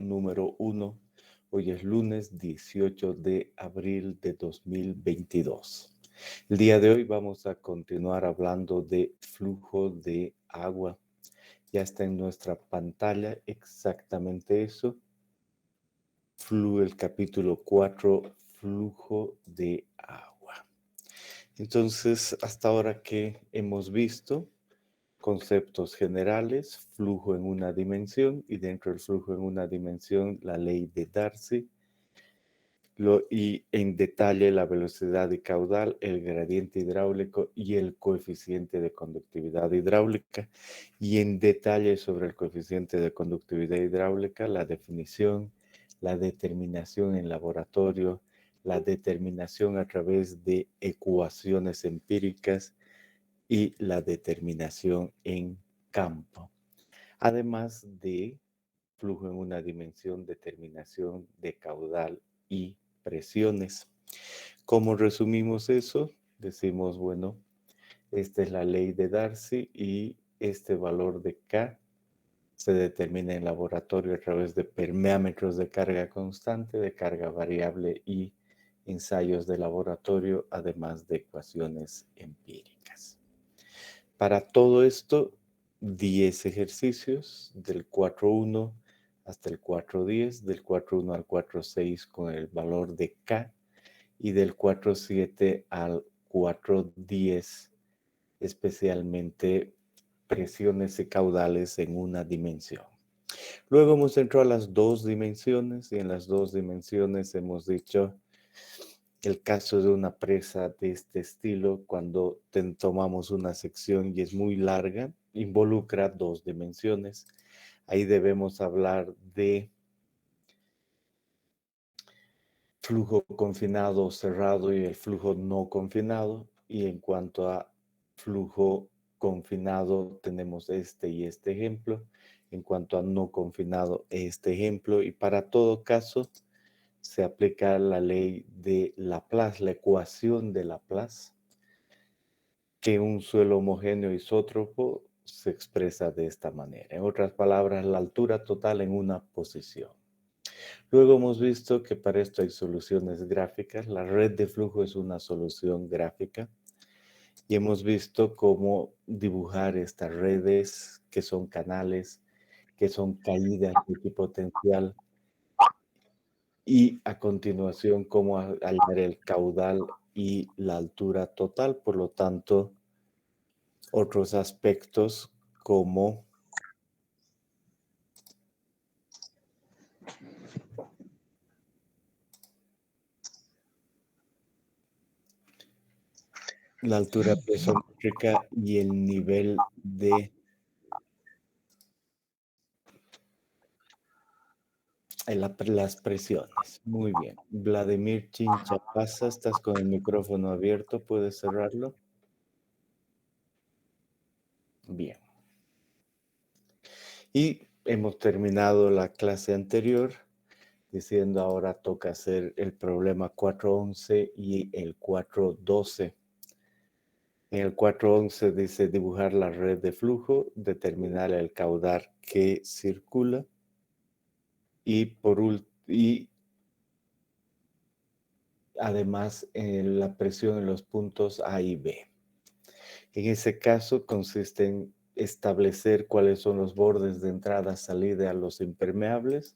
número 1. Hoy es lunes 18 de abril de 2022. El día de hoy vamos a continuar hablando de flujo de agua. Ya está en nuestra pantalla exactamente eso. Fluye el capítulo 4, flujo de agua. Entonces, hasta ahora que hemos visto conceptos generales, flujo en una dimensión y dentro del flujo en una dimensión, la ley de Darcy, y en detalle la velocidad y caudal, el gradiente hidráulico y el coeficiente de conductividad hidráulica, y en detalle sobre el coeficiente de conductividad hidráulica, la definición, la determinación en laboratorio, la determinación a través de ecuaciones empíricas y la determinación en campo. Además de flujo en una dimensión, determinación de caudal y presiones. ¿Cómo resumimos eso? Decimos, bueno, esta es la ley de Darcy y este valor de K se determina en laboratorio a través de permeámetros de carga constante, de carga variable y ensayos de laboratorio, además de ecuaciones empíricas. Para todo esto, 10 ejercicios del 4.1 hasta el 4.10, del 4.1 al 4.6 con el valor de K y del 4.7 al 4.10, especialmente presiones y caudales en una dimensión. Luego hemos entrado a las dos dimensiones y en las dos dimensiones hemos dicho el caso de una presa de este estilo, cuando tomamos una sección y es muy larga, involucra dos dimensiones. Ahí debemos hablar de flujo confinado o cerrado y el flujo no confinado. Y en cuanto a flujo confinado, tenemos este y este ejemplo. En cuanto a no confinado, este ejemplo. Y para todo caso, se aplica la ley de Laplace, la ecuación de Laplace, que un suelo homogéneo isótropo se expresa de esta manera. En otras palabras, la altura total en una posición. Luego hemos visto que para esto hay soluciones gráficas. La red de flujo es una solución gráfica. Y hemos visto cómo dibujar estas redes, que son canales, que son caídas de equipotencial. Y a continuación, cómo hallar el caudal y la altura total. Por lo tanto, otros aspectos como la altura piezométrica y el nivel de las presiones. Muy bien. Vladimir Chincha pasa, estás con el micrófono abierto, ¿puedes cerrarlo? Bien. Y hemos terminado la clase anterior diciendo ahora toca hacer el problema 411 y el 412. En el 411 dice dibujar la red de flujo, determinar el caudal que circula y además la presión en los puntos A y B. En ese caso consiste en establecer cuáles son los bordes de entrada, salida a los impermeables,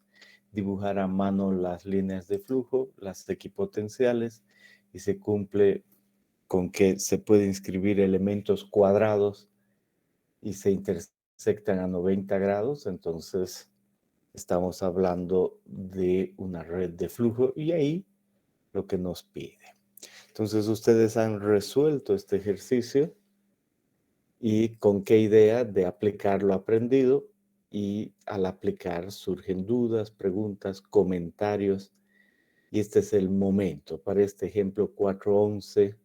dibujar a mano las líneas de flujo, las equipotenciales, y se cumple con que se pueden inscribir elementos cuadrados y se intersectan a 90 grados, entonces estamos hablando de una red de flujo y ahí lo que nos pide. Entonces ustedes han resuelto este ejercicio y con qué idea de aplicar lo aprendido, y al aplicar surgen dudas, preguntas, comentarios, y este es el momento. Para este ejemplo 411,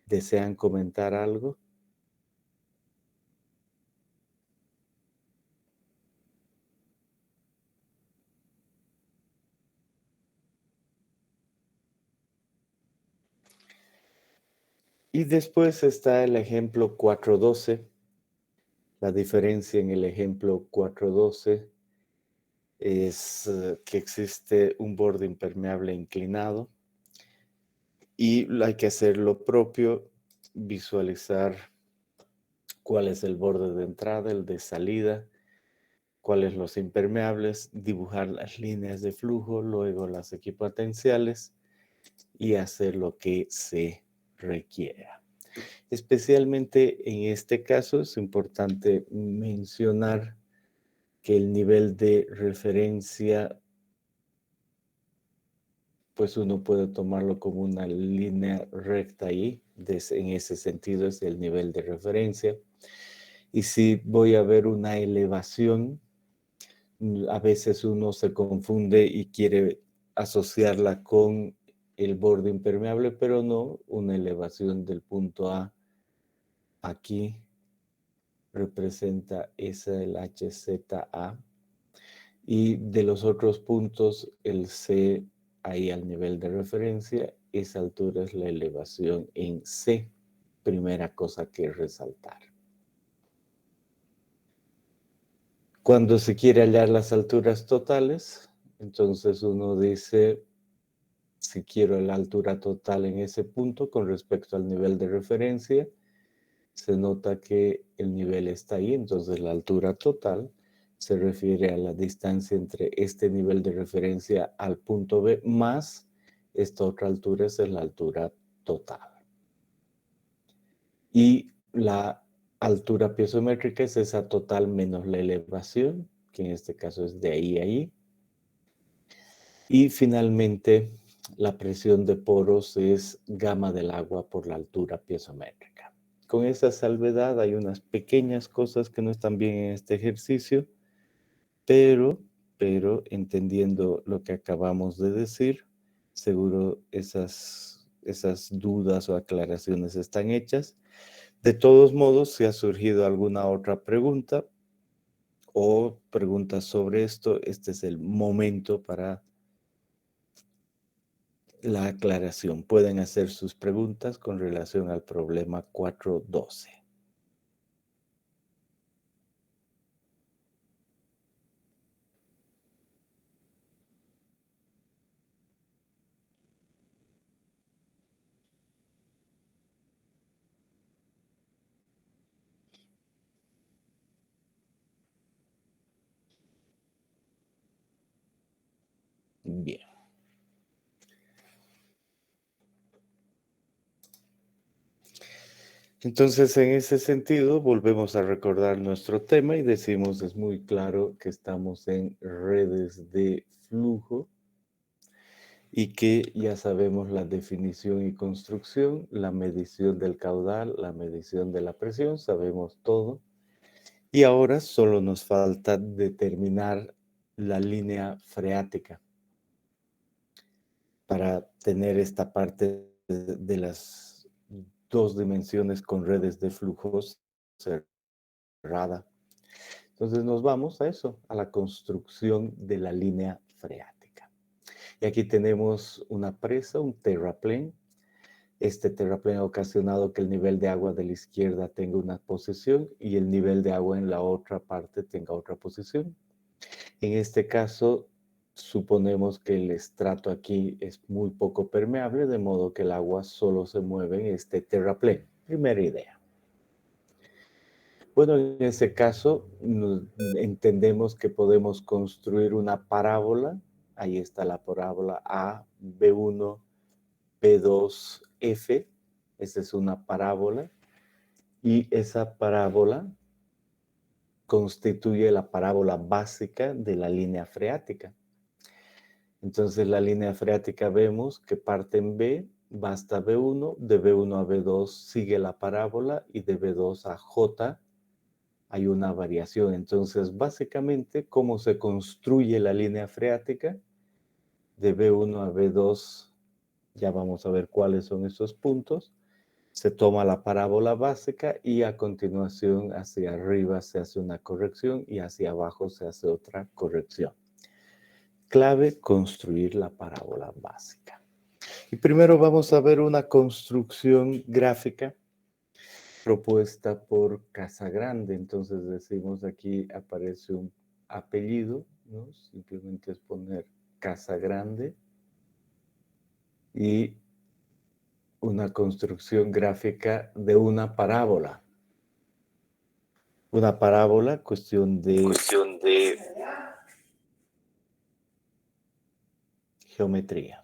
¿desean comentar algo? Y después está el ejemplo 412. La diferencia en el ejemplo 412 es que existe un borde impermeable inclinado y hay que hacer lo propio, visualizar cuál es el borde de entrada, el de salida, cuáles los impermeables, dibujar las líneas de flujo, luego las equipotenciales y hacer lo que se requiera. Especialmente en este caso es importante mencionar que el nivel de referencia, pues uno puede tomarlo como una línea recta ahí, en ese sentido es el nivel de referencia. Y si voy a ver una elevación, a veces uno se confunde y quiere asociarla con el borde impermeable, pero no, una elevación del punto A aquí representa esa el HZA y de los otros puntos el C ahí al nivel de referencia, esa altura es la elevación en C, primera cosa que resaltar. Cuando se quiere hallar las alturas totales, entonces uno dice, si quiero la altura total en ese punto con respecto al nivel de referencia, se nota que el nivel está ahí, entonces la altura total se refiere a la distancia entre este nivel de referencia al punto B más esta otra altura, esa es la altura total. Y la altura piezométrica es esa total menos la elevación, que en este caso es de ahí a ahí. Y finalmente, la presión de poros es gamma del agua por la altura piezométrica. Con esa salvedad hay unas pequeñas cosas que no están bien en este ejercicio, pero entendiendo lo que acabamos de decir, seguro esas dudas o aclaraciones están hechas. De todos modos, si ha surgido alguna otra pregunta o preguntas sobre esto, este es el momento para la aclaración. Pueden hacer sus preguntas con relación al problema 412. Bien. Entonces, en ese sentido, volvemos a recordar nuestro tema y decimos, es muy claro que estamos en redes de flujo y que ya sabemos la definición y construcción, la medición del caudal, la medición de la presión, sabemos todo. Y ahora solo nos falta determinar la línea freática para tener esta parte de las dos dimensiones con redes de flujos cerrada. Entonces nos vamos a eso, a la construcción de la línea freática. Y aquí tenemos una presa, un terraplén. Este terraplén ha ocasionado que el nivel de agua de la izquierda tenga una posición y el nivel de agua en la otra parte tenga otra posición. En este caso, suponemos que el estrato aquí es muy poco permeable, de modo que el agua solo se mueve en este terraplén. Primera idea. Bueno, en ese caso, entendemos que podemos construir una parábola. Ahí está la parábola A, B1, B2, F. Esa es una parábola. Y esa parábola constituye la parábola básica de la línea freática. Entonces, la línea freática vemos que parte en B, va hasta B1, de B1 a B2 sigue la parábola y de B2 a J hay una variación. Entonces, básicamente, ¿cómo se construye la línea freática? De B1 a B2, ya vamos a ver cuáles son esos puntos. Se toma la parábola básica y a continuación hacia arriba se hace una corrección y hacia abajo se hace otra corrección. Clave, construir la parábola básica. Y primero vamos a ver una construcción gráfica propuesta por Casagrande. Entonces decimos aquí aparece un apellido ¿no? Simplemente es poner casa grande y una construcción gráfica de una parábola. Una parábola, cuestión de geometría.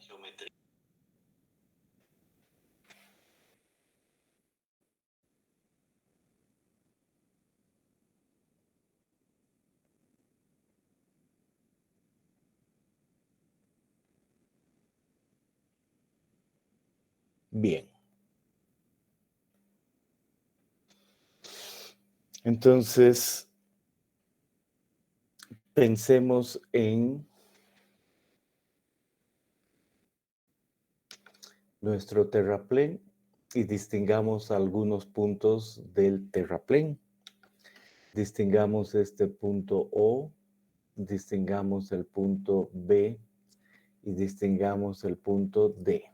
Bien. Entonces, pensemos en nuestro terraplén y distingamos algunos puntos del terraplén. Distingamos este punto O, distingamos el punto B y distingamos el punto D.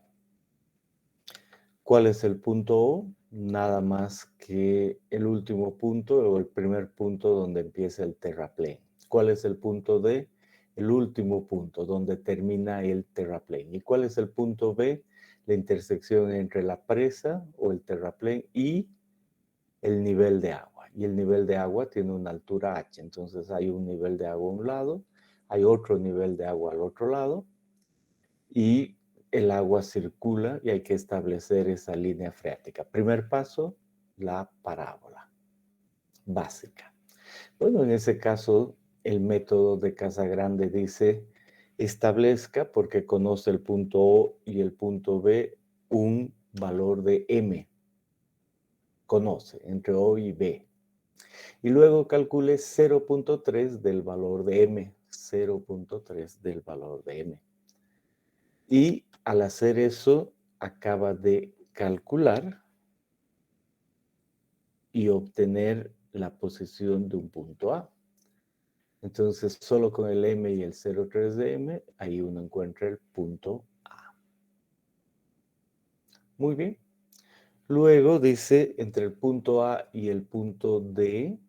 ¿Cuál es el punto O? Nada más que el último punto o el primer punto donde empieza el terraplén. ¿Cuál es el punto D? El último punto donde termina el terraplén. ¿Y cuál es el punto B? La intersección entre la presa o el terraplén y el nivel de agua. Y el nivel de agua tiene una altura h. Entonces hay un nivel de agua a un lado, hay otro nivel de agua al otro lado y el agua circula y hay que establecer esa línea freática. Primer paso, la parábola básica. Bueno, en ese caso, el método de Casagrande dice, establezca, porque conoce el punto O y el punto B, un valor de M. Conoce entre O y B. Y luego calcule 0.3 del valor de M. 0.3 del valor de M. Y al hacer eso, acaba de calcular y obtener la posición de un punto A. Entonces, solo con el M y el 0,3 de M, ahí uno encuentra el punto A. Muy bien. Luego dice, entre el punto A y el punto D,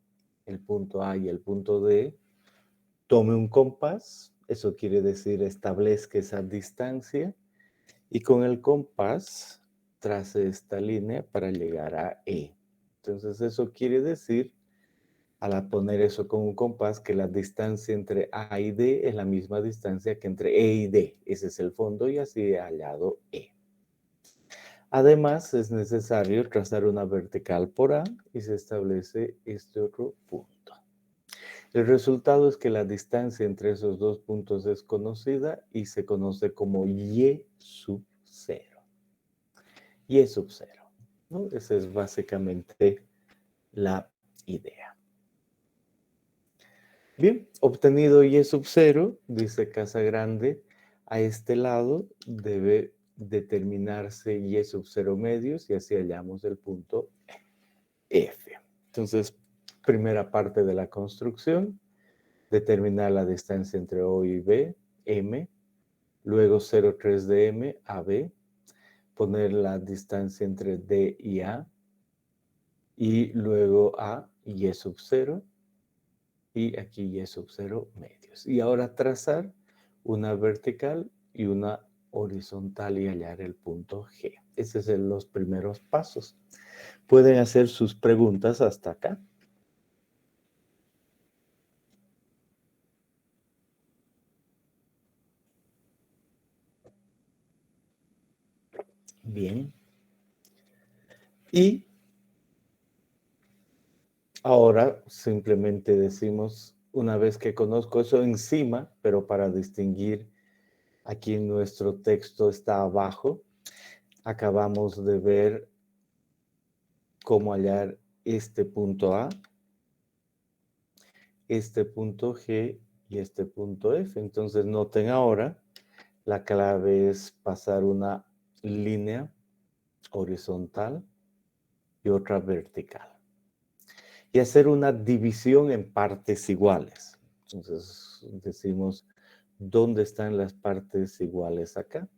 el punto A y el punto D, tome un compás. Eso quiere decir, establezca esa distancia. Y con el compás, trace esta línea para llegar a E. Entonces, eso quiere decir, al poner eso con un compás, que la distancia entre A y D es la misma distancia que entre E y D. Ese es el fondo y así he hallado E. Además, es necesario trazar una vertical por A y se establece este otro punto. El resultado es que la distancia entre esos dos puntos es conocida y se conoce como Y sub 0. Y sub 0, ¿no? Esa es básicamente la idea. Bien, obtenido Y sub 0, dice Casagrande, a este lado debe determinarse Y sub 0 medios y así hallamos el punto F. Entonces, primera parte de la construcción, determinar la distancia entre O y B, M, luego 0,3 de M a B, poner la distancia entre D y A, y luego A y Y sub 0, y aquí Y sub 0 medios. Y ahora trazar una vertical y una horizontal y hallar el punto G. Esos son los primeros pasos. Pueden hacer sus preguntas hasta acá. Bien. Y ahora simplemente decimos, una vez que conozco eso encima, pero para distinguir, aquí en nuestro texto está abajo, acabamos de ver cómo hallar este punto A, este punto G y este punto F. Entonces noten ahora, la clave es pasar una línea horizontal y otra vertical. Y hacer una división en partes iguales. Entonces decimos, ¿dónde están las partes iguales acá?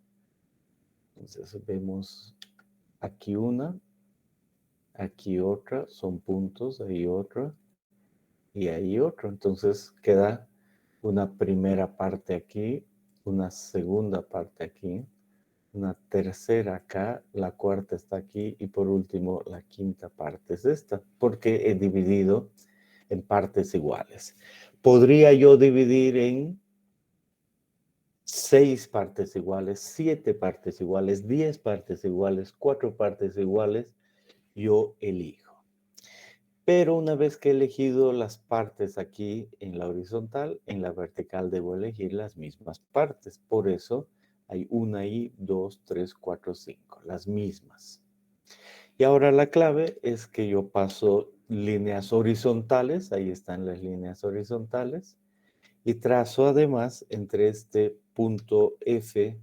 Entonces vemos aquí una, aquí otra, son puntos, ahí otra y ahí otro. Entonces queda una primera parte aquí, una segunda parte aquí, una tercera acá, la cuarta está aquí y por último la quinta parte es esta, porque he dividido en partes iguales. Podría yo dividir en 6 partes iguales, 7 partes iguales, 10 partes iguales, 4 partes iguales, yo elijo. Pero una vez que he elegido las partes aquí en la horizontal, en la vertical debo elegir las mismas partes. Por eso hay 1 ahí, 2, 3, 4, 5, las mismas. Y ahora la clave es que yo paso líneas horizontales, ahí están las líneas horizontales, y trazo además entre este punto F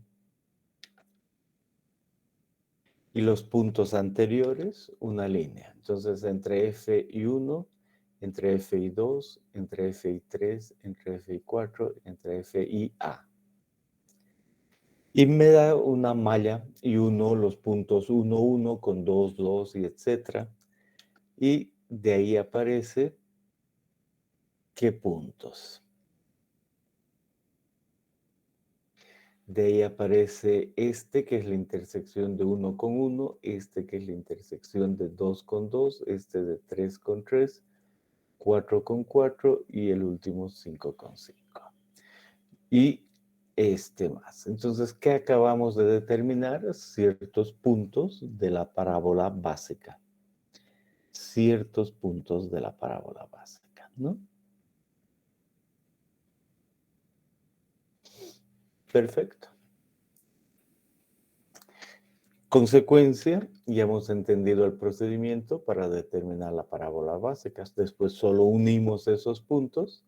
y los puntos anteriores una línea. Entonces, entre F y 1, entre F y 2, entre F y 3, entre F y 4, entre F y A. Y me da una malla y uno, los puntos 1, 1 con 2, 2 y etcétera. Y de ahí aparece qué puntos. De ahí aparece este que es la intersección de 1 con 1, este que es la intersección de 2 con 2, este de 3 con 3, 4 con 4 y el último 5 con 5. Y este más. Entonces, ¿qué acabamos de determinar? Ciertos puntos de la parábola básica. Ciertos puntos de la parábola básica, ¿no? Perfecto. Consecuencia, ya hemos entendido el procedimiento para determinar la parábola básica. Después solo unimos esos puntos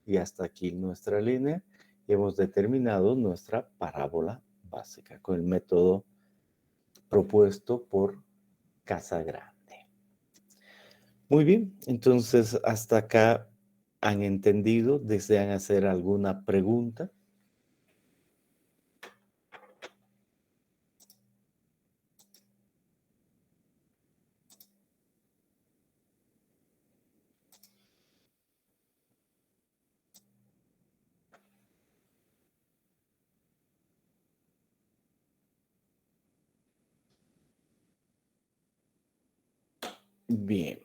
y hasta aquí nuestra línea y hemos determinado nuestra parábola básica con el método propuesto por Casagrande. Muy bien, entonces hasta acá han entendido, desean hacer alguna pregunta. Bien,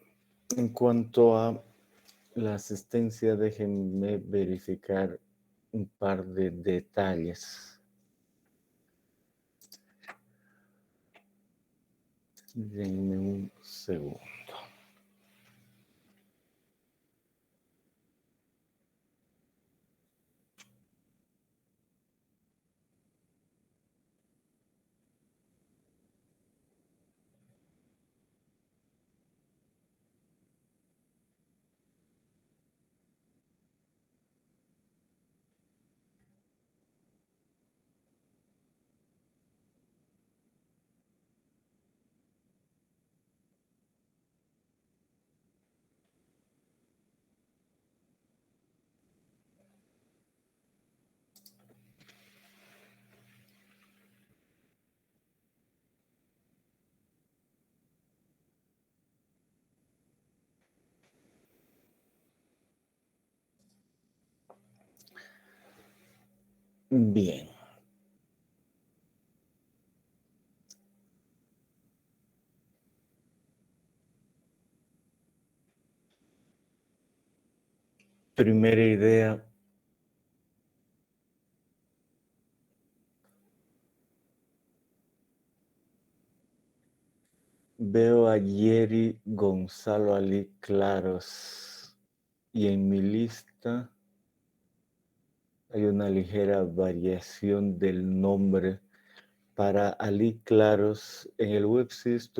en cuanto a la asistencia, déjenme verificar un par de detalles. Denme un segundo. Bien. Primera idea. Veo a Yeri Gonzalo Ali Claros y en mi lista hay una ligera variación del nombre para Ali Claros en el WebSys.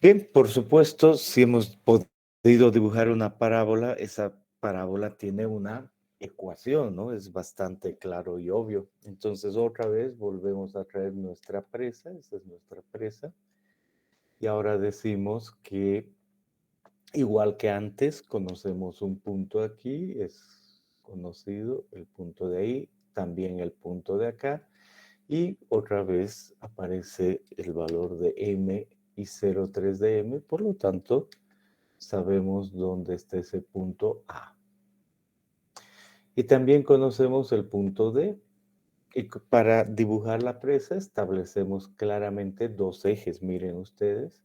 Bien, por supuesto, si hemos podido dibujar una parábola, esa parábola tiene una ecuación, ¿no? Es bastante claro y obvio. Entonces, otra vez volvemos a traer nuestra presa, esta es nuestra presa. Y ahora decimos que, igual que antes, conocemos un punto aquí, es conocido el punto de ahí, también el punto de acá. Y otra vez aparece el valor de m y 0,3 de m, por lo tanto, sabemos dónde está ese punto A. Y también conocemos el punto D. Y para dibujar la presa establecemos claramente dos ejes, miren ustedes.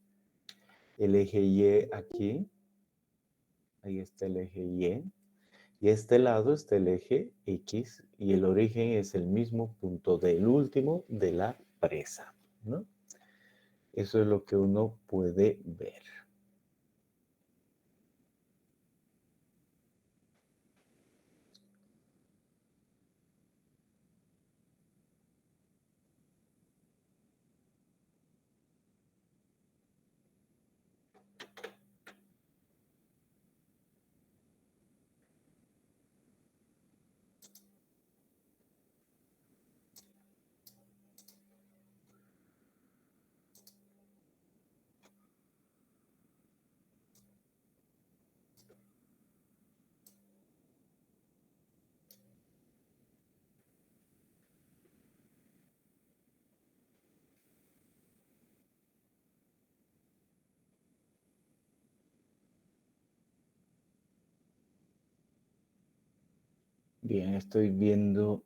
El eje Y aquí, ahí está el eje Y. Y a este lado está el eje X y el origen es el mismo punto D, el último de la presa, ¿no? Eso es lo que uno puede ver. Bien, estoy viendo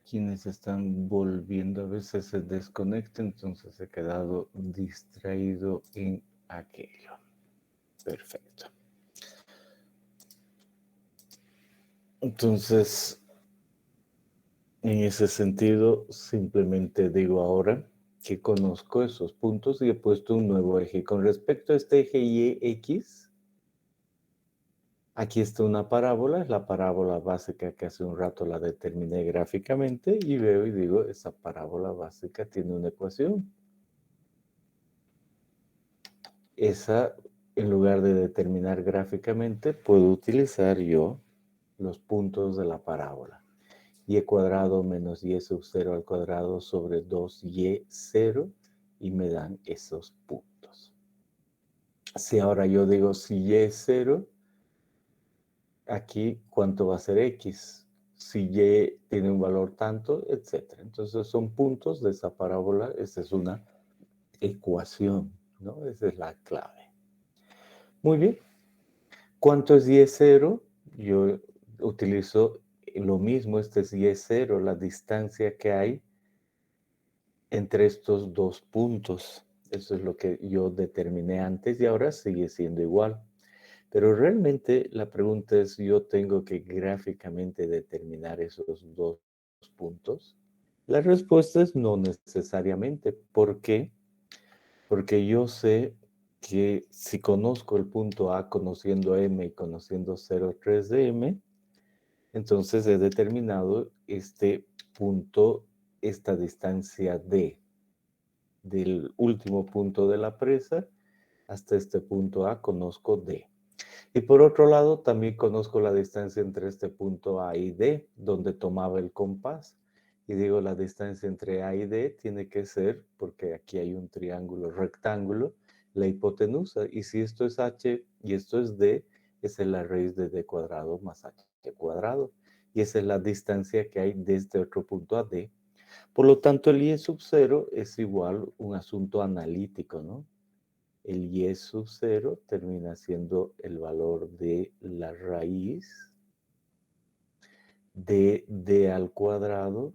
quienes están volviendo, a veces se desconecta, entonces he quedado distraído en aquello. Perfecto. Entonces, en ese sentido, simplemente digo ahora que conozco esos puntos y he puesto un nuevo eje. Con respecto a este eje YX, aquí está una parábola, es la parábola básica que hace un rato la determiné gráficamente y veo y digo, esa parábola básica tiene una ecuación. Esa, en lugar de determinar gráficamente, puedo utilizar yo los puntos de la parábola. Y cuadrado menos y sub 0 al cuadrado sobre 2y0 y me dan esos puntos. Si ahora yo digo si y es 0, aquí cuánto va a ser x, si y tiene un valor tanto, etc. Entonces son puntos de esa parábola, esa es una ecuación, ¿no? Esa es la clave. Muy bien. ¿Cuánto es y0? Yo utilizo lo mismo, este es y0, la distancia que hay entre estos dos puntos. Eso es lo que yo determiné antes y ahora sigue siendo igual. Pero realmente la pregunta es, ¿yo tengo que gráficamente determinar esos dos puntos? La respuesta es no necesariamente. ¿Por qué? Porque yo sé que si conozco el punto A conociendo M y conociendo 0,3 de M, entonces he determinado este punto, esta distancia D, del último punto de la presa hasta este punto A conozco D. Y por otro lado, también conozco la distancia entre este punto A y D, donde tomaba el compás. Y digo, la distancia entre A y D tiene que ser, porque aquí hay un triángulo rectángulo, la hipotenusa. Y si esto es H y esto es D, esa es la raíz de D cuadrado más H cuadrado. Y esa es la distancia que hay desde otro punto a D. Por lo tanto, el I sub 0 es igual un asunto analítico, ¿no? El y sub 0 termina siendo el valor de la raíz de d al cuadrado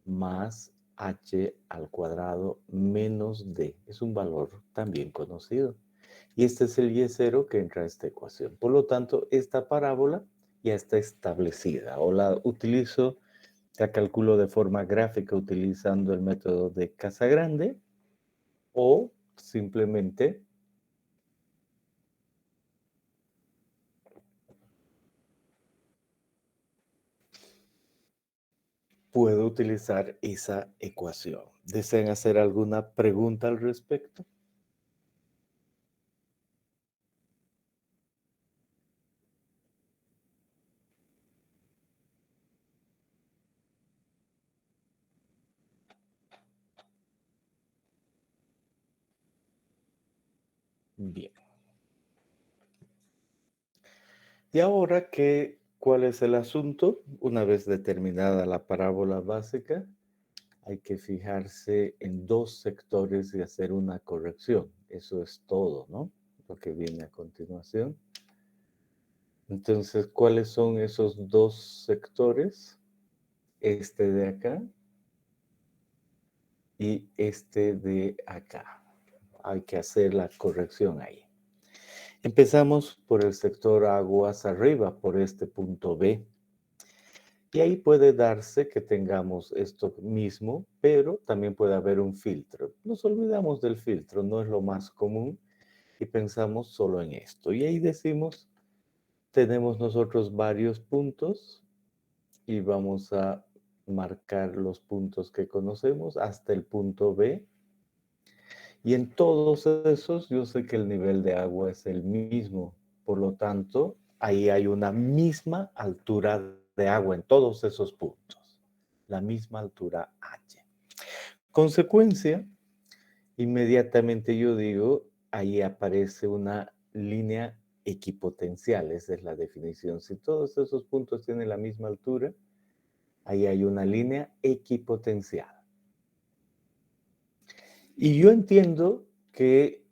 más h al cuadrado menos d. Es un valor también conocido. Y este es el y0 que entra a esta ecuación. Por lo tanto, esta parábola ya está establecida o la utilizo, la calculo de forma gráfica utilizando el método de Casagrande o simplemente puedo utilizar esa ecuación. ¿Desean hacer alguna pregunta al respecto? Bien. Y ahora, ¿cuál es el asunto? Una vez determinada la parábola básica, hay que fijarse en dos sectores y hacer una corrección. Eso es todo, ¿no? Lo que viene a continuación. Entonces, ¿cuáles son esos dos sectores? Este de acá y este de acá. Hay que hacer la corrección ahí. Empezamos por el sector aguas arriba, por este punto B. Y ahí puede darse que tengamos esto mismo, pero también puede haber un filtro. Nos olvidamos del filtro, no es lo más común y pensamos solo en esto. Y ahí decimos, tenemos nosotros varios puntos y vamos a marcar los puntos que conocemos hasta el punto B. Y en todos esos yo sé que el nivel de agua es el mismo. Por lo tanto, ahí hay una misma altura de agua en todos esos puntos. La misma altura H. Consecuencia, inmediatamente yo digo, ahí aparece una línea equipotencial. Esa es la definición. Si todos esos puntos tienen la misma altura, ahí hay una línea equipotencial. Y yo entiendo que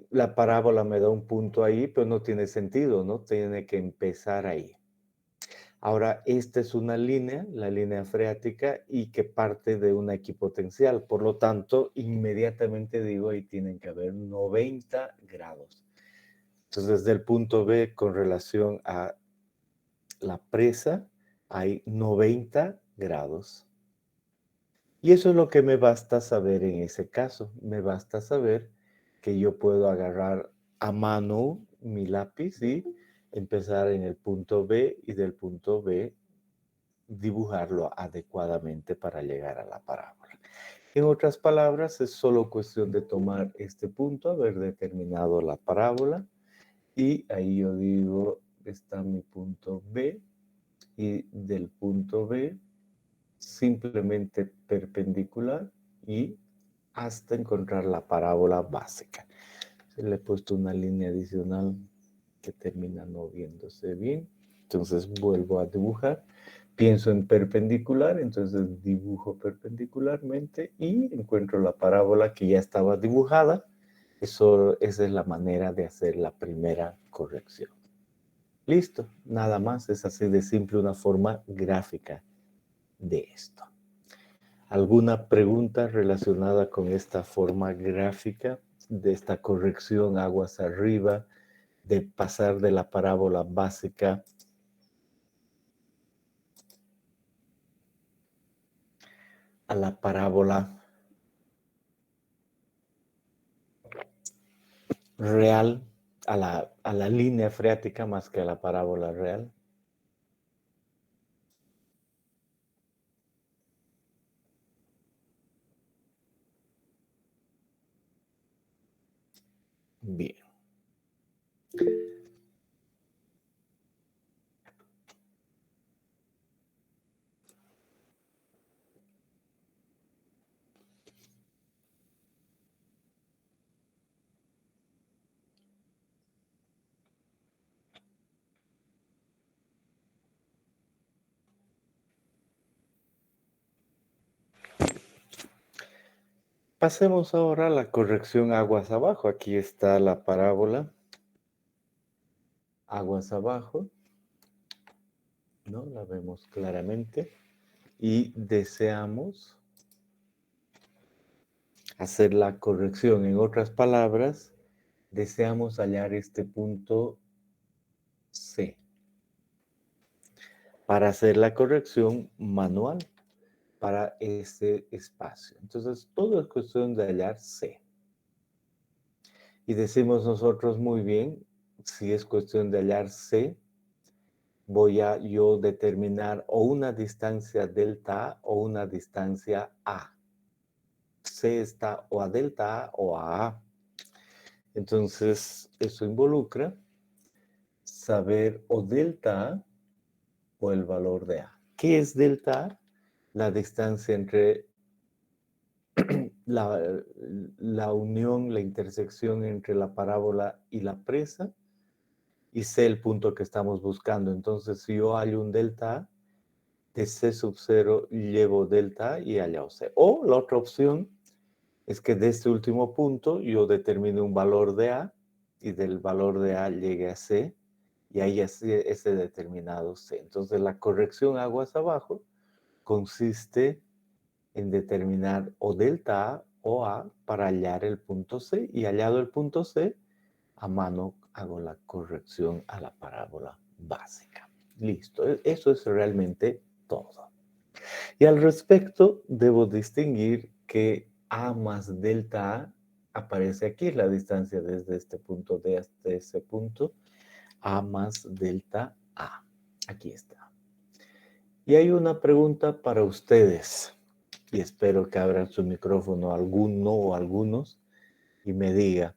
la parábola me da un punto ahí, pero no tiene sentido, ¿no? Tiene que empezar ahí. Ahora, esta es una línea, la línea freática, y que parte de una equipotencial. Por lo tanto, inmediatamente digo, ahí tienen que haber 90 grados. Entonces, desde el punto B con relación a la presa, hay 90 grados. Y eso es lo que me basta saber en ese caso. Me basta saber que yo puedo agarrar a mano mi lápiz y empezar en el punto B y del punto B dibujarlo adecuadamente para llegar a la parábola. En otras palabras, es solo cuestión de tomar este punto, haber determinado la parábola y ahí yo digo, está mi punto B y del punto B simplemente perpendicular y hasta encontrar la parábola básica. Se le he puesto una línea adicional que termina no viéndose bien. Entonces vuelvo a dibujar. Pienso en perpendicular, entonces dibujo perpendicularmente y encuentro la parábola que ya estaba dibujada. Esa es la manera de hacer la primera corrección. Listo, nada más, es así de simple una forma gráfica de esto. ¿Alguna pregunta relacionada con esta forma gráfica de esta corrección aguas arriba, de pasar de la parábola básica a la parábola real, a la línea freática más que a la parábola real? Bien. Pasemos ahora a la corrección aguas abajo. Aquí está la parábola aguas abajo, ¿no? La vemos claramente y deseamos hacer la corrección. En otras palabras, deseamos hallar este punto C para hacer la corrección manual para este espacio. Entonces, todo es cuestión de hallar C. Y decimos nosotros muy bien, si es cuestión de hallar C, voy a yo determinar o una distancia delta A o una distancia A. C está o a delta A o a A. Entonces, eso involucra saber o delta A o el valor de A. ¿Qué es delta A? La distancia entre la unión, la intersección entre la parábola y la presa, y C el punto que estamos buscando. Entonces, si yo hallo un delta A, de C sub 0 llevo delta A y allá C. O la otra opción es que de este último punto yo determine un valor de A y del valor de A llegue a C y ahí ese determinado C. Entonces la corrección aguas abajo consiste en determinar o delta A o A para hallar el punto C y hallado el punto C, a mano hago la corrección a la parábola básica. Listo, eso es realmente todo. Y al respecto, debo distinguir que A más delta A aparece aquí, la distancia desde este punto D hasta ese punto, A más delta A. Aquí está. Y hay una pregunta para ustedes, y espero que abran su micrófono alguno o algunos y me diga,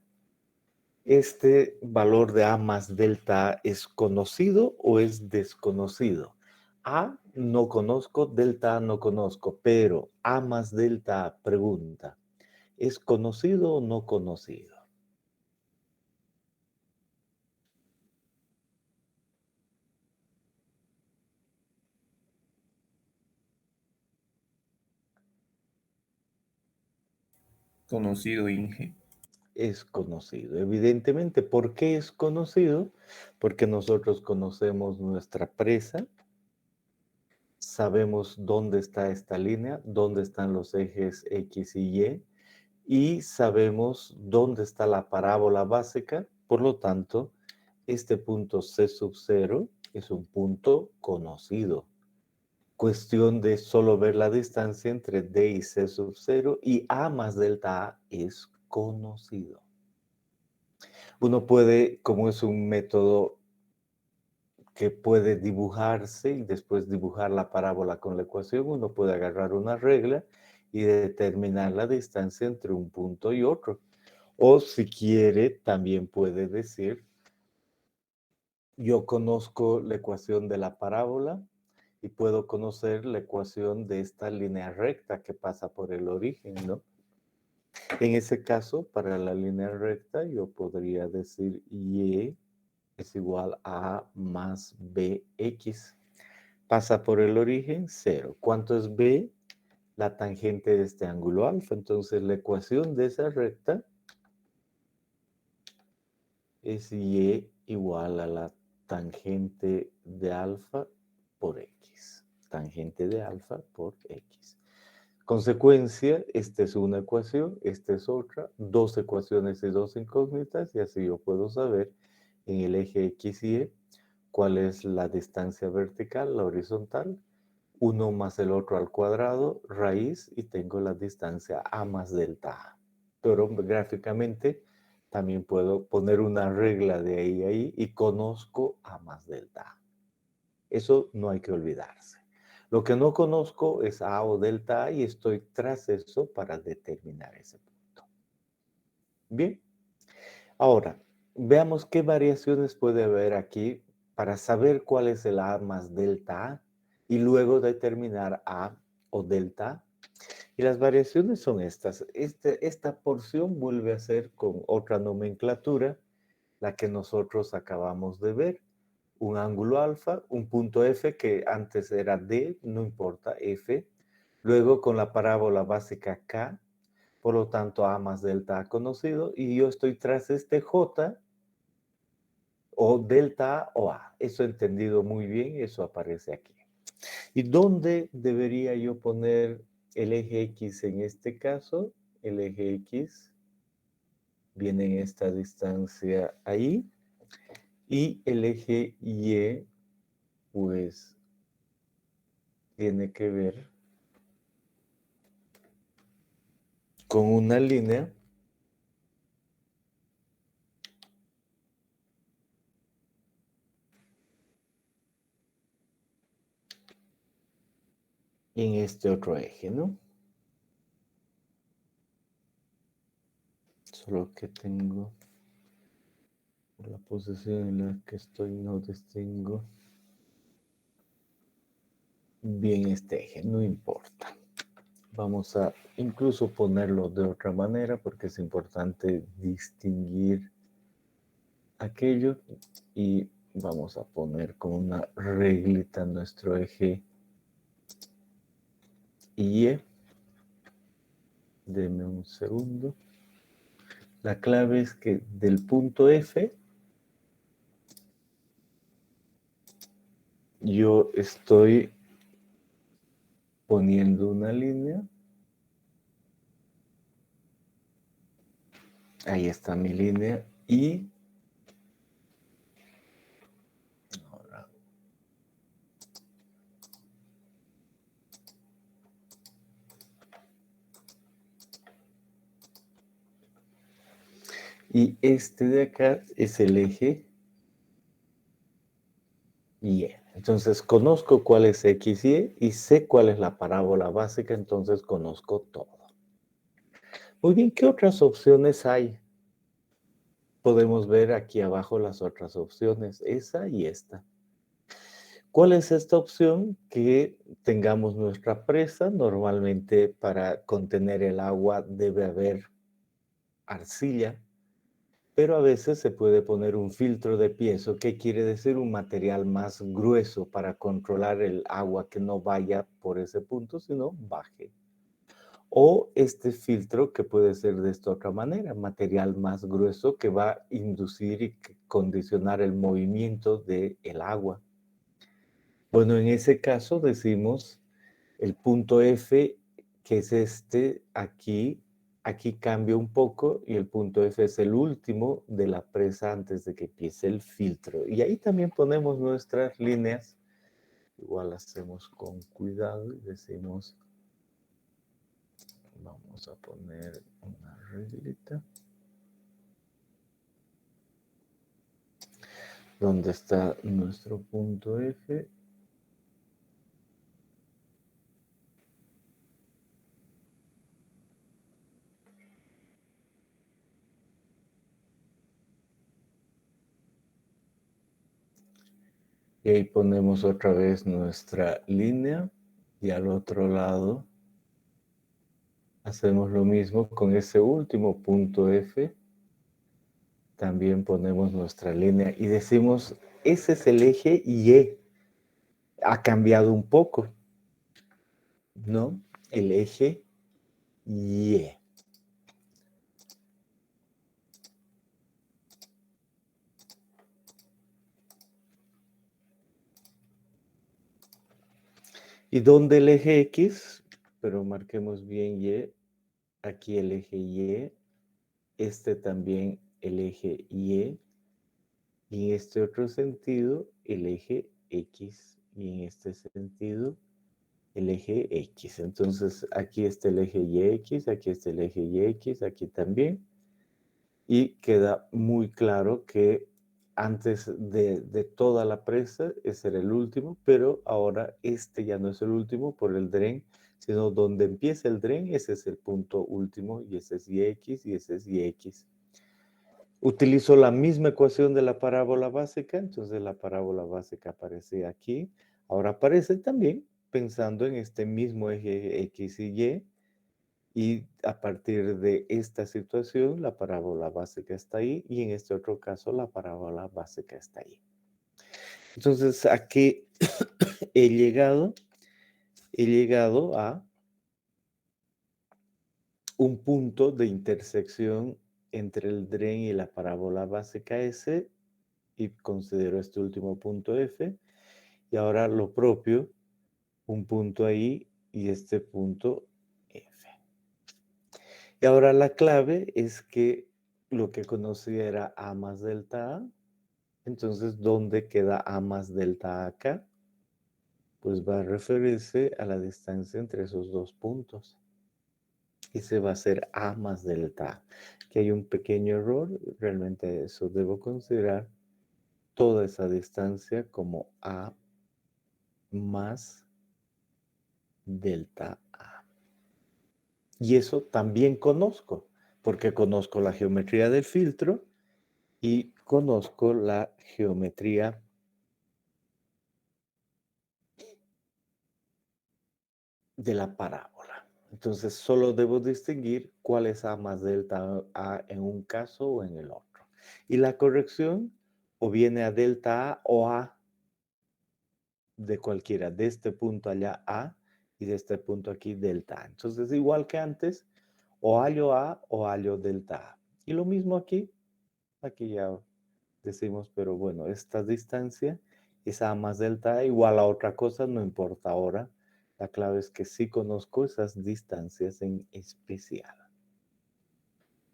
¿este valor de A más delta A es conocido o es desconocido? A no conozco, delta A no conozco, pero A más delta A pregunta, ¿es conocido o no conocido? Conocido, Inge. Es conocido. Evidentemente, ¿por qué es conocido? Porque nosotros conocemos nuestra presa, sabemos dónde está esta línea, dónde están los ejes X y sabemos dónde está la parábola básica. Por lo tanto, este punto C sub 0 es un punto conocido. Cuestión de solo ver la distancia entre D y C sub 0 y A más delta A es conocido. Uno puede, como es un método que puede dibujarse y después dibujar la parábola con la ecuación, uno puede agarrar una regla y determinar la distancia entre un punto y otro. O si quiere, también puede decir, yo conozco la ecuación de la parábola y puedo conocer la ecuación de esta línea recta que pasa por el origen, ¿no? En ese caso, para la línea recta, yo podría decir y es igual a A más BX. Pasa por el origen, 0. ¿Cuánto es B? La tangente de este ángulo alfa. Entonces, la ecuación de esa recta es Y igual a la tangente de alfa por X. Tangente de alfa por X. Consecuencia, esta es una ecuación, esta es otra, dos ecuaciones y dos incógnitas, y así yo puedo saber en el eje X y Y cuál es la distancia vertical, la horizontal, uno más el otro al cuadrado, raíz, y tengo la distancia A más delta A. Pero gráficamente también puedo poner una regla de ahí a ahí y conozco A más delta A. Eso no hay que olvidarse. Lo que no conozco es A o delta A y estoy tras eso para determinar ese punto. Bien, ahora veamos qué variaciones puede haber aquí para saber cuál es el A más delta A y luego determinar A o delta A. Y las variaciones son estas. Esta porción vuelve a ser con otra nomenclatura, la que nosotros acabamos de ver. Un ángulo alfa, un punto F que antes era D, no importa, F. Luego con la parábola básica K, por lo tanto A más delta A conocido, y yo estoy tras este J o delta A o A. Eso entendido muy bien, eso aparece aquí. ¿Y dónde debería yo poner el eje X en este caso? El eje X viene en esta distancia ahí. Y el eje Y, pues, tiene que ver con una línea en este otro eje, ¿no? Solo que tengo la posición en la que estoy, no distingo bien este eje, no importa. Vamos a incluso ponerlo de otra manera porque es importante distinguir aquello y vamos a poner con una reglita nuestro eje y. Deme un segundo. La clave es que del punto F yo estoy poniendo una línea. Ahí está mi línea y ahora y este de acá es el eje Y. Entonces conozco cuál es X y sé cuál es la parábola básica, entonces conozco todo. Muy bien, ¿qué otras opciones hay? Podemos ver aquí abajo las otras opciones, esa y esta. ¿Cuál es esta opción? Que tengamos nuestra presa. Normalmente para contener el agua debe haber arcilla, pero a veces se puede poner un filtro de piezo, que quiere decir un material más grueso para controlar el agua que no vaya por ese punto, sino baje. O este filtro que puede ser de esta otra manera, material más grueso que va a inducir y condicionar el movimiento del agua. Bueno, en ese caso decimos el punto F, que es este aquí cambia un poco y el punto F es el último de la presa antes de que empiece el filtro. Y ahí también ponemos nuestras líneas. Igual hacemos con cuidado y decimos, vamos a poner una reglita. ¿Dónde está nuestro punto F? Y ahí ponemos otra vez nuestra línea y al otro lado hacemos lo mismo con ese último punto F. También ponemos nuestra línea y decimos, ese es el eje Y. Ha cambiado un poco, ¿no? El eje Y. ¿Y dónde el eje X? Pero marquemos bien Y. Aquí el eje Y. Este también el eje Y. Y en este otro sentido, el eje X. Y en este sentido, el eje X. Entonces, aquí está el eje YX, aquí está el eje YX, aquí también. Y queda muy claro que antes de toda la presa, ese era el último, pero ahora este ya no es el último por el dren, sino donde empieza el dren, ese es el punto último, y ese es YX, y ese es YX. Utilizo la misma ecuación de la parábola básica, entonces la parábola básica aparece aquí. Ahora aparece también pensando en este mismo eje X y a partir de esta situación la parábola básica está ahí y en este otro caso la parábola básica está ahí. Entonces aquí he llegado a un punto de intersección entre el dren y la parábola básica S y considero este último punto F. Y ahora lo propio, un punto ahí y este punto F. Y ahora la clave es que lo que conocí era A más delta A. Entonces, ¿dónde queda A más delta A acá? Pues va a referirse a la distancia entre esos dos puntos. Y se va a hacer A más delta A. Que hay un pequeño error, realmente eso debo considerar toda esa distancia como A más delta A. Y eso también conozco, porque conozco la geometría del filtro y conozco la geometría de la parábola. Entonces, solo debo distinguir cuál es A más delta A en un caso o en el otro. Y la corrección o viene a delta A o A de cualquiera, de este punto allá A, y de este punto aquí delta A. Entonces, igual que antes, o hallo A o hallo delta A. Y lo mismo aquí ya decimos, pero bueno, esta distancia es A más delta A igual a otra cosa, no importa ahora. La clave es que sí conozco esas distancias en especial.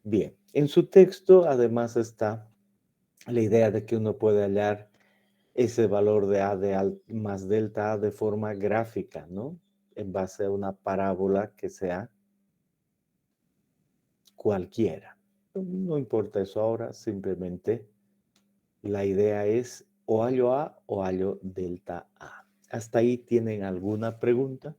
Bien, en su texto además está la idea de que uno puede hallar ese valor de A más delta A de forma gráfica, ¿no? En base a una parábola que sea cualquiera. No importa eso ahora, simplemente la idea es o hallo A o hallo delta A. ¿Hasta ahí tienen alguna pregunta?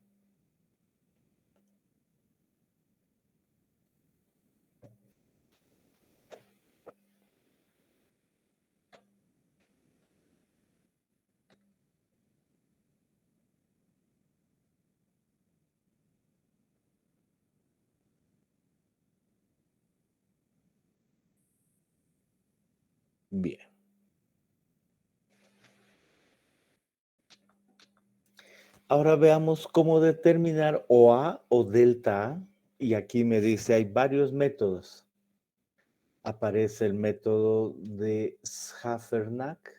Bien. Ahora veamos cómo determinar o A o delta A. Y aquí me dice, hay varios métodos. Aparece el método de Schafernack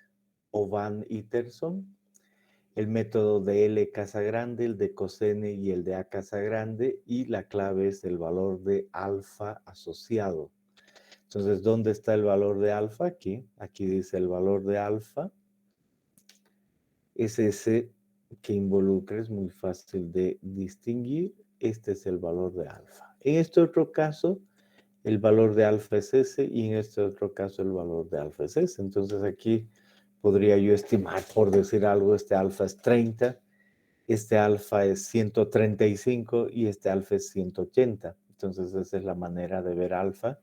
o Van Itterson, el método de L Casagrande, el de Cosene y el de A Casagrande, y la clave es el valor de alfa asociado. Entonces, ¿dónde está el valor de alfa? Aquí dice el valor de alfa. Es ese que involucra, es muy fácil de distinguir. Este es el valor de alfa. En este otro caso, el valor de alfa es ese y en este otro caso el valor de alfa es ese. Entonces aquí podría yo estimar, por decir algo, este alfa es 30, este alfa es 135 y este alfa es 180. Entonces esa es la manera de ver alfa.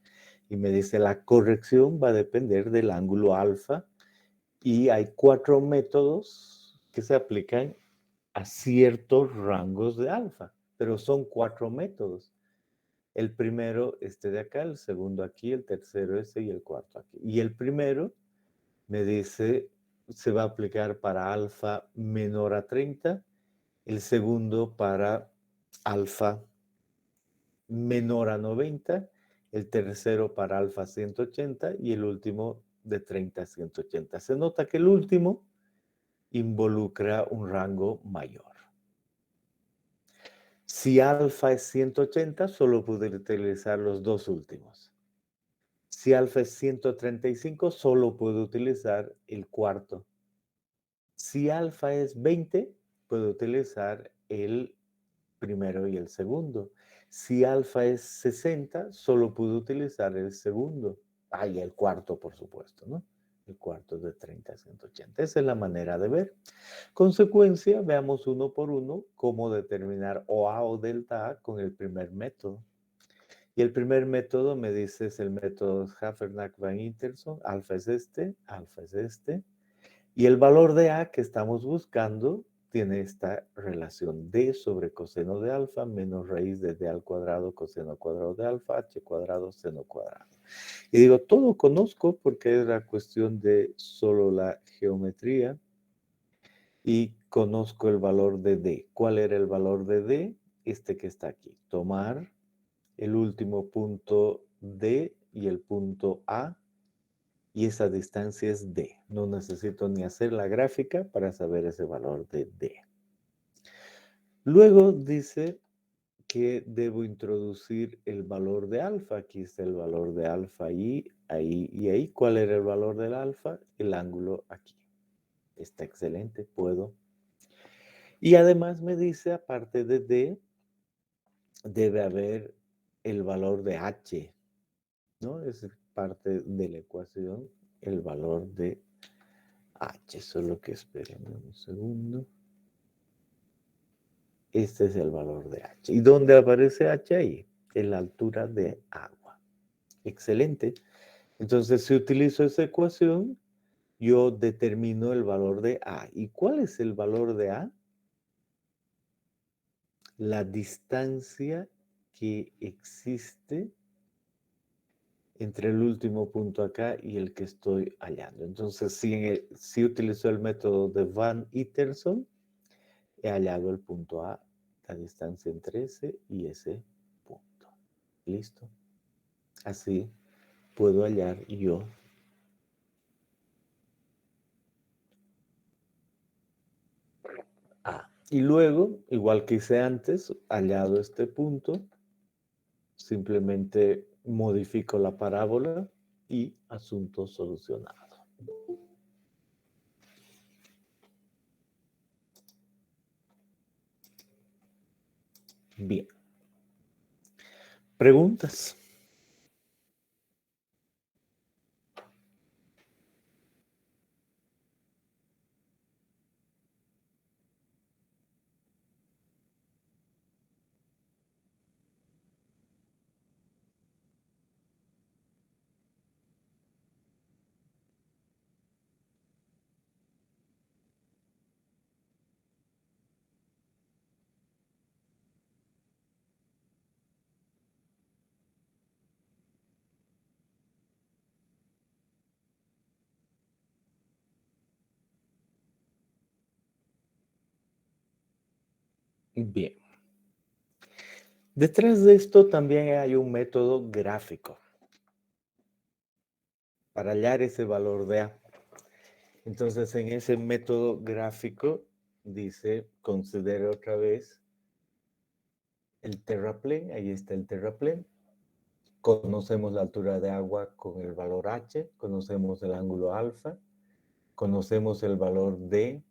Y me dice la corrección va a depender del ángulo alfa y hay 4 métodos que se aplican a ciertos rangos de alfa, pero son 4 métodos. El primero, este de acá, el segundo aquí, el tercero ese y el cuarto aquí. Y el primero me dice, se va a aplicar para alfa menor a 30, el segundo para alfa menor a 90, el tercero para alfa 180 y el último de 30 a 180. Se nota que el último involucra un rango mayor. Si alfa es 180, solo puedo utilizar los dos últimos. Si alfa es 135, solo puedo utilizar el cuarto. Si alfa es 20, puedo utilizar el primero y el segundo. Si alfa es 60, solo puedo utilizar el segundo. Y el cuarto, por supuesto, ¿no? El cuarto de 30 a 180. Esa es la manera de ver. Consecuencia, veamos uno por uno cómo determinar OA o delta A con el primer método. Y el primer método me dice es el método Schafernack-Van Itterson. Alfa es este, alfa es este. Y el valor de A que estamos buscando tiene esta relación D sobre coseno de alfa menos raíz de D al cuadrado coseno cuadrado de alfa, H cuadrado seno cuadrado. Y digo, todo conozco porque es la cuestión de solo la geometría. Y conozco el valor de D. ¿Cuál era el valor de D? Este que está aquí. Tomar el último punto D y el punto A, y esa distancia es D. No necesito ni hacer la gráfica para saber ese valor de D. Luego dice que debo introducir el valor de alfa. Aquí está el valor de alfa y ahí y ahí. ¿Cuál era el valor del alfa? El ángulo aquí. Está excelente, puedo. Y además me dice, aparte de D, debe haber el valor de H, ¿no? Es parte de la ecuación, el valor de H. Solo que esperen un segundo. Este es el valor de H. ¿Y dónde aparece H ahí? En la altura de agua. Excelente. Entonces, si utilizo esa ecuación, yo determino el valor de A. ¿Y cuál es el valor de A? La distancia que existe entre el último punto acá y el que estoy hallando. Entonces, si utilizo el método de Van Itterson, he hallado el punto A la distancia entre ese y ese punto. ¿Listo? Así puedo hallar yo A. Y luego, igual que hice antes, hallado este punto, simplemente modifico la parábola y asunto solucionado. Bien. ¿Preguntas? Bien. Detrás de esto también hay un método gráfico para hallar ese valor de A. Entonces, en ese método gráfico dice, considere otra vez el terraplén. Ahí está el terraplén. Conocemos la altura de agua con el valor H, conocemos el ángulo alfa, conocemos el valor D,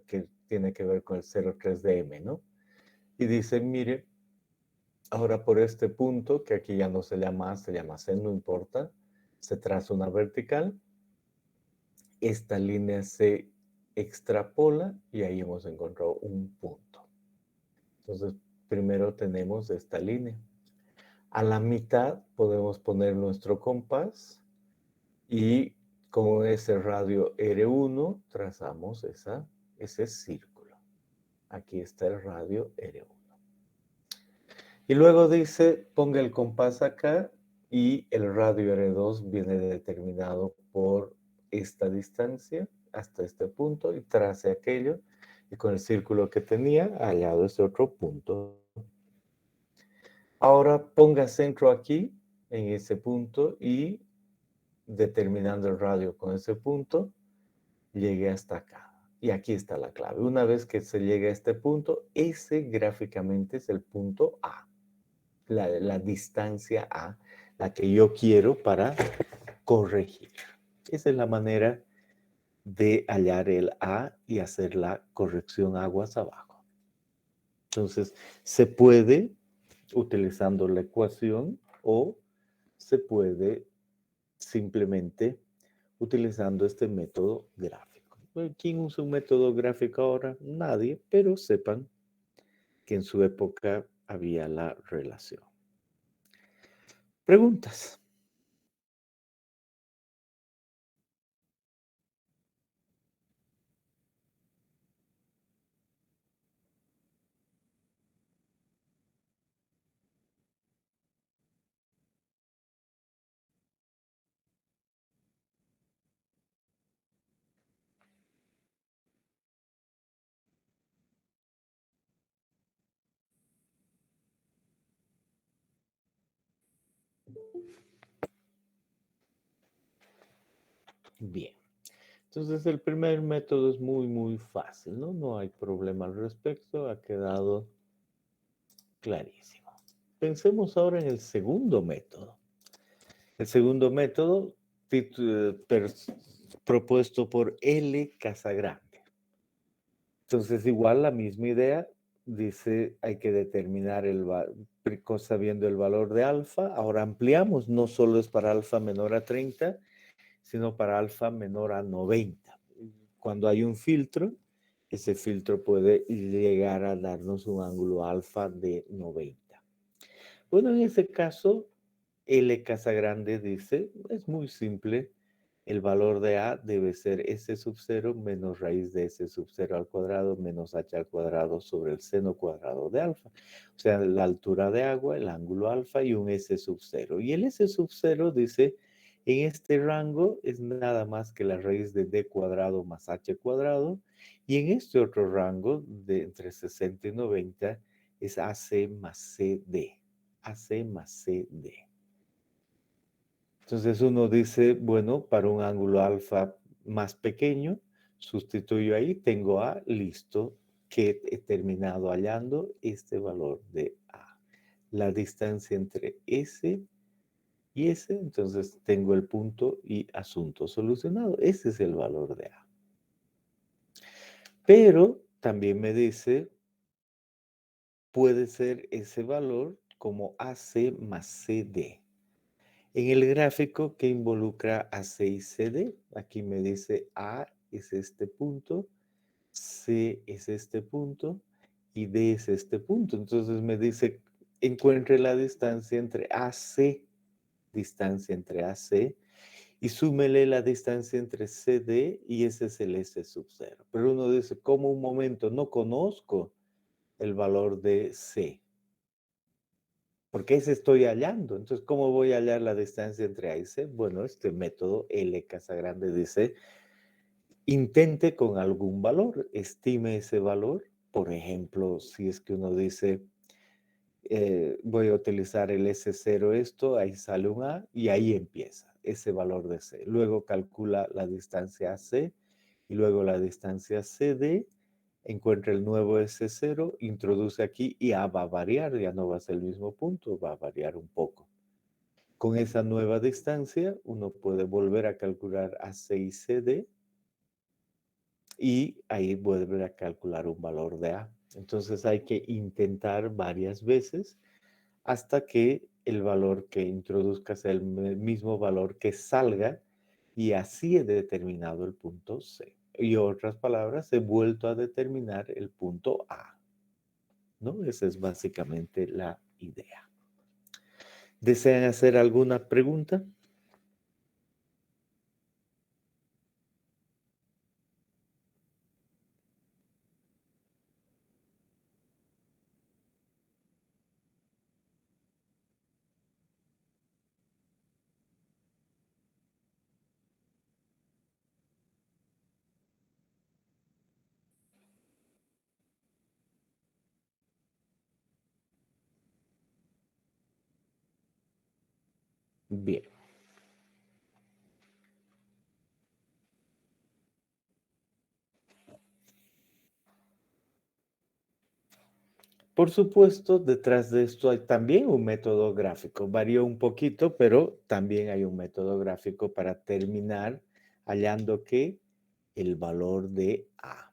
que tiene que ver con el 0,3 de M, ¿no? Y dice, mire, ahora por este punto, que aquí ya no se llama A, se llama C, no importa, se traza una vertical, esta línea se extrapola y ahí hemos encontrado un punto. Entonces, primero tenemos esta línea. A la mitad podemos poner nuestro compás y con ese radio R1 trazamos ese círculo. Aquí está el radio R1. Y luego dice, ponga el compás acá y el radio R2 viene determinado por esta distancia hasta este punto y trace aquello. Y con el círculo que tenía, hallado ese otro punto. Ahora ponga centro aquí, en ese punto, y determinando el radio con ese punto, llegué hasta acá. Y aquí está la clave. Una vez que se llegue a este punto, ese gráficamente es el punto A. La distancia A, la que yo quiero para corregir. Esa es la manera de hallar el A y hacer la corrección aguas abajo. Entonces, se puede utilizando la ecuación o se puede simplemente utilizando este método gráfico. ¿Quién usa un método gráfico ahora? Nadie, pero sepan que en su época había la relación. ¿Preguntas? Bien. Entonces el primer método es muy fácil, ¿no? No hay problema al respecto, ha quedado clarísimo. Pensemos ahora en el segundo método. El segundo método propuesto por L. Casagrande. Entonces igual la misma idea, dice hay que determinar sabiendo el valor de alfa. Ahora ampliamos, no solo es para alfa menor a 30, sino para alfa menor a 90. Cuando hay un filtro, ese filtro puede llegar a darnos un ángulo alfa de 90. Bueno, en ese caso, L. Casagrande dice, es muy simple, el valor de A debe ser S sub 0 menos raíz de S sub 0 al cuadrado menos H al cuadrado sobre el seno cuadrado de alfa. O sea, la altura de agua, el ángulo alfa y un S sub 0. Y el S sub 0 dice, en este rango es nada más que la raíz de D cuadrado más H cuadrado. Y en este otro rango, de entre 60 y 90, es AC más CD. AC más CD. Entonces uno dice, bueno, para un ángulo alfa más pequeño, sustituyo ahí, tengo A, listo, que he terminado hallando este valor de A. La distancia entre S y S, entonces tengo el punto y asunto solucionado. Ese es el valor de A. Pero también me dice, puede ser ese valor como AC más CD. En el gráfico que involucra a C y CD, aquí me dice A es este punto, C es este punto y D es este punto. Entonces me dice, encuentre la distancia entre AC, distancia entre AC, y súmele la distancia entre CD y ese es el S sub 0. Pero uno dice, ¿cómo un momento? No conozco el valor de C. Porque ese estoy hallando. Entonces, ¿cómo voy a hallar la distancia entre A y C? Bueno, este método L Casagrande dice, intente con algún valor, estime ese valor. Por ejemplo, si es que uno dice, voy a utilizar el S0 esto, ahí sale un A y ahí empieza ese valor de C. Luego calcula la distancia AC y luego la distancia CD, encuentra el nuevo S0, introduce aquí y A va a variar, ya no va a ser el mismo punto, va a variar un poco. Con esa nueva distancia, uno puede volver a calcular AC y CD y ahí vuelve a calcular un valor de A. Entonces hay que intentar varias veces hasta que el valor que introduzcas sea el mismo valor que salga y así he determinado el punto C. Y otras palabras, he vuelto a determinar el punto A, ¿no? Esa es básicamente la idea. ¿Desean hacer alguna pregunta? Bien. Por supuesto, detrás de esto hay también un método gráfico. Varió un poquito, pero también hay un método gráfico para terminar hallando que el valor de A.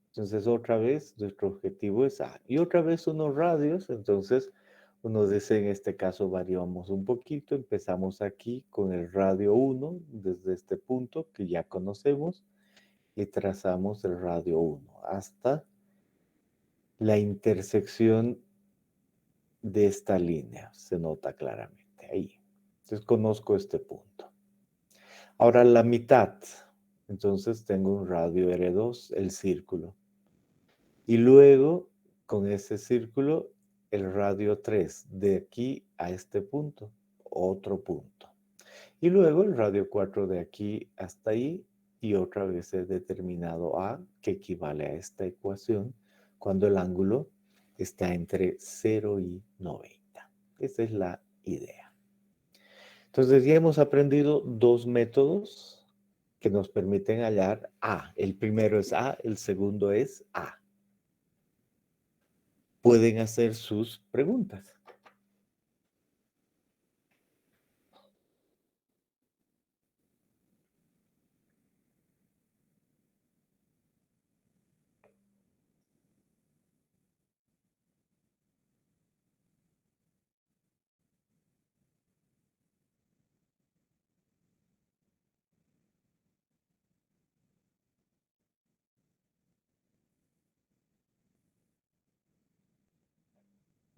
Entonces, otra vez, nuestro objetivo es A. Y otra vez unos radios, entonces, uno dice, en este caso, variamos un poquito. Empezamos aquí con el radio 1, desde este punto que ya conocemos, y trazamos el radio 1 hasta la intersección de esta línea. Se nota claramente ahí. Entonces, conozco este punto. Ahora, la mitad. Entonces, tengo un radio R2, el círculo. Y luego, con ese círculo, el radio 3, de aquí a este punto, otro punto. Y luego el radio 4 de aquí hasta ahí, y otra vez he determinado A, que equivale a esta ecuación, cuando el ángulo está entre 0 y 90. Esa es la idea. Entonces ya hemos aprendido dos métodos que nos permiten hallar A. El primero es A, el segundo es A. Pueden hacer sus preguntas.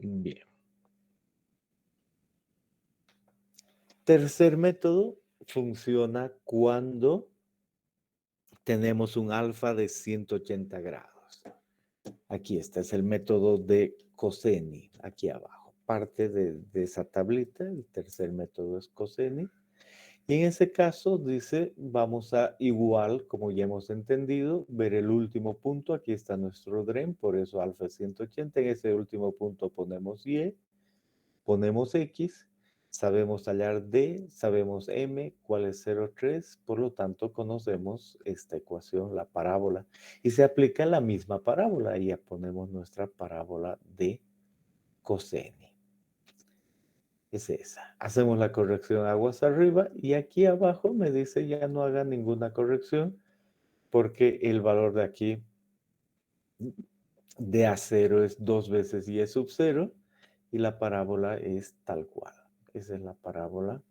Bien. Tercer método funciona cuando tenemos un alfa de 180 grados. Aquí está, es el método de Coseni, aquí abajo. Parte de esa tablita, el tercer método es Coseni. Y en ese caso dice, vamos a igual, como ya hemos entendido, ver el último punto. Aquí está nuestro DREM, por eso alfa es 180. En ese último punto ponemos Y, ponemos X, sabemos hallar D, sabemos M, cuál es 0,3, por lo tanto conocemos esta ecuación, la parábola. Y se aplica la misma parábola, y ya ponemos nuestra parábola de coseno. Es esa. Hacemos la corrección aguas arriba y aquí abajo me dice ya no haga ninguna corrección porque el valor de aquí de A0 es 2 veces Y sub 0 y la parábola es tal cual. Esa es la parábola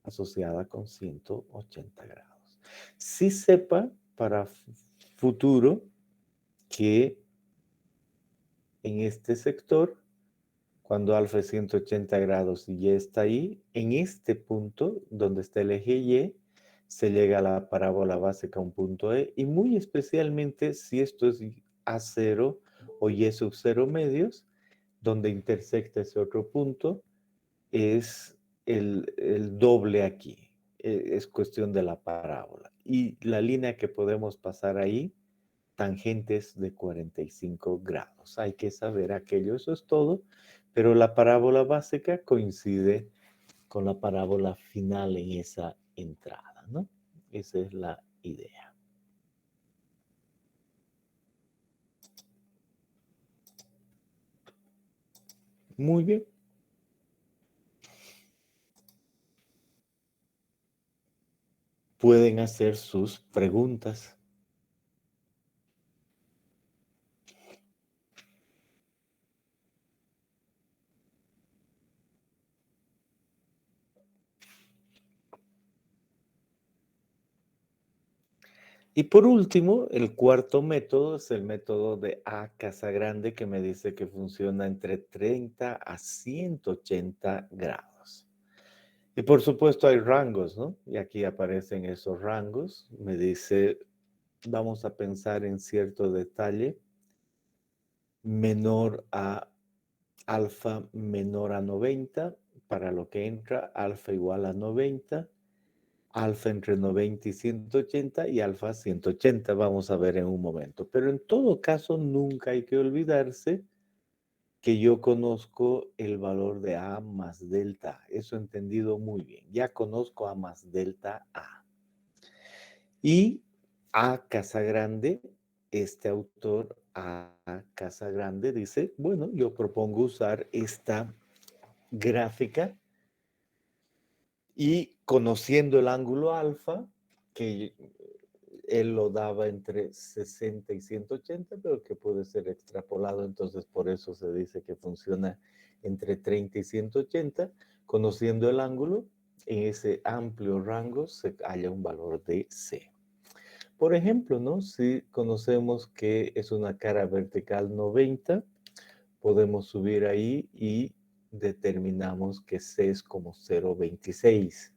asociada con 180 grados. Si sepa para futuro que en este sector, cuando alfa es 180 grados y Y está ahí, en este punto donde está el eje Y, se llega a la parábola básica a un punto E, y muy especialmente si esto es A0 o Y sub 0 medios, donde intersecta ese otro punto, es el doble aquí. Es cuestión de la parábola. Y la línea que podemos pasar ahí, tangentes de 45 grados. Hay que saber aquello, eso es todo, pero la parábola básica coincide con la parábola final en esa entrada, ¿no? Esa es la idea. Muy bien. Pueden hacer sus preguntas. Y por último, el cuarto método es el método de A Casagrande, que me dice que funciona entre 30 a 180 grados. Y por supuesto hay rangos, ¿no? Y aquí aparecen esos rangos. Me dice, vamos a pensar en cierto detalle, menor a alfa menor a 90, para lo que entra, alfa igual a 90, alfa entre 90 y 180 y alfa 180, vamos a ver en un momento. Pero en todo caso, nunca hay que olvidarse que yo conozco el valor de A más delta A. Eso he entendido muy bien. Ya conozco A más delta A. Y A Casagrande, este autor A Casagrande dice, bueno, yo propongo usar esta gráfica y conociendo el ángulo alfa, que él lo daba entre 60 y 180, pero que puede ser extrapolado, entonces por eso se dice que funciona entre 30 y 180, conociendo el ángulo, en ese amplio rango se halla un valor de C. Por ejemplo, ¿no? Si conocemos que es una cara vertical 90, podemos subir ahí y determinamos que C es como 0,26.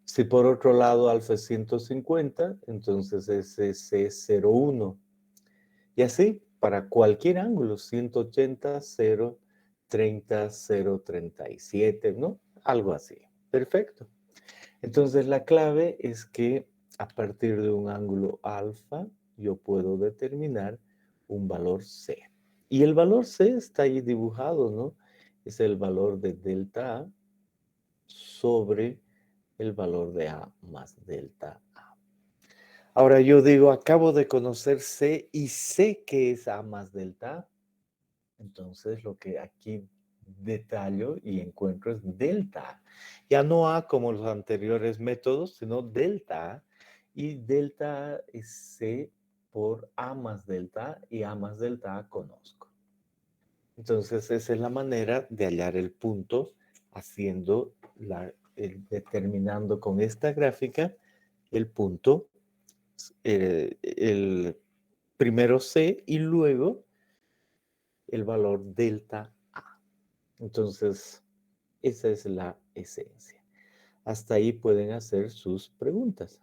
Si por otro lado alfa es 150, entonces ese es C01. Y así, para cualquier ángulo, 180, 0, 30, 0,37, ¿no? Algo así. Perfecto. Entonces la clave es que a partir de un ángulo alfa, yo puedo determinar un valor C. Y el valor C está ahí dibujado, ¿no? Es el valor de delta A sobre el valor de A más delta A. Ahora yo digo, acabo de conocer C y sé que es A más delta A. Entonces lo que aquí detallo y encuentro es delta A. Ya no A como los anteriores métodos, sino delta A. Y delta A es C por A más delta A, y A más delta A conozco. Entonces esa es la manera de hallar el punto haciendo determinando con esta gráfica el punto, el primero C y luego el valor delta A. Entonces, esa es la esencia. Hasta ahí pueden hacer sus preguntas.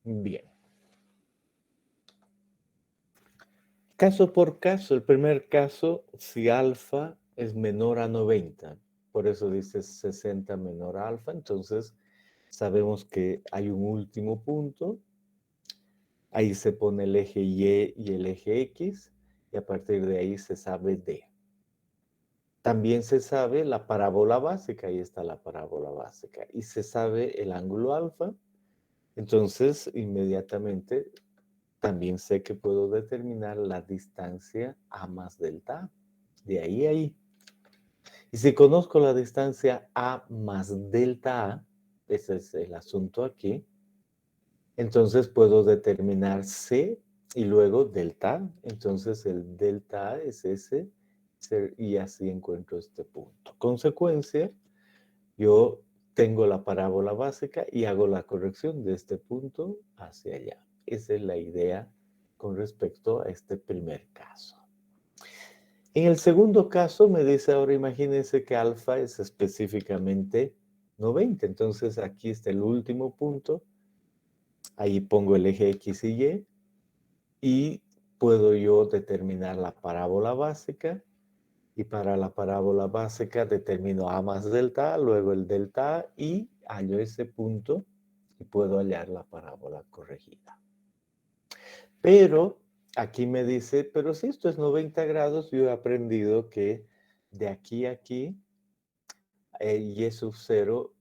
Bien. Caso por caso, el primer caso, si alfa es menor a 90, por eso dice 60 menor a alfa, entonces sabemos que hay un último punto, ahí se pone el eje Y y el eje X, y a partir de ahí se sabe D. También se sabe la parábola básica, ahí está la parábola básica, y se sabe el ángulo alfa, entonces inmediatamente también sé que puedo determinar la distancia A más delta A, de ahí a ahí. Y si conozco la distancia A más delta A, ese es el asunto aquí, entonces puedo determinar C y luego delta A. Entonces el delta A es ese y así encuentro este punto. Consecuencia, yo tengo la parábola básica y hago la corrección de este punto hacia allá. Esa es la idea con respecto a este primer caso. En el segundo caso me dice ahora, imagínense que alfa es específicamente 90. Entonces aquí está el último punto. Ahí pongo el eje X y puedo yo determinar la parábola básica. Y para la parábola básica determino A más delta A, luego el delta A y hallo ese punto y puedo hallar la parábola corregida. Pero aquí me dice, pero si esto es 90 grados, yo he aprendido que de aquí a aquí, Y sub 0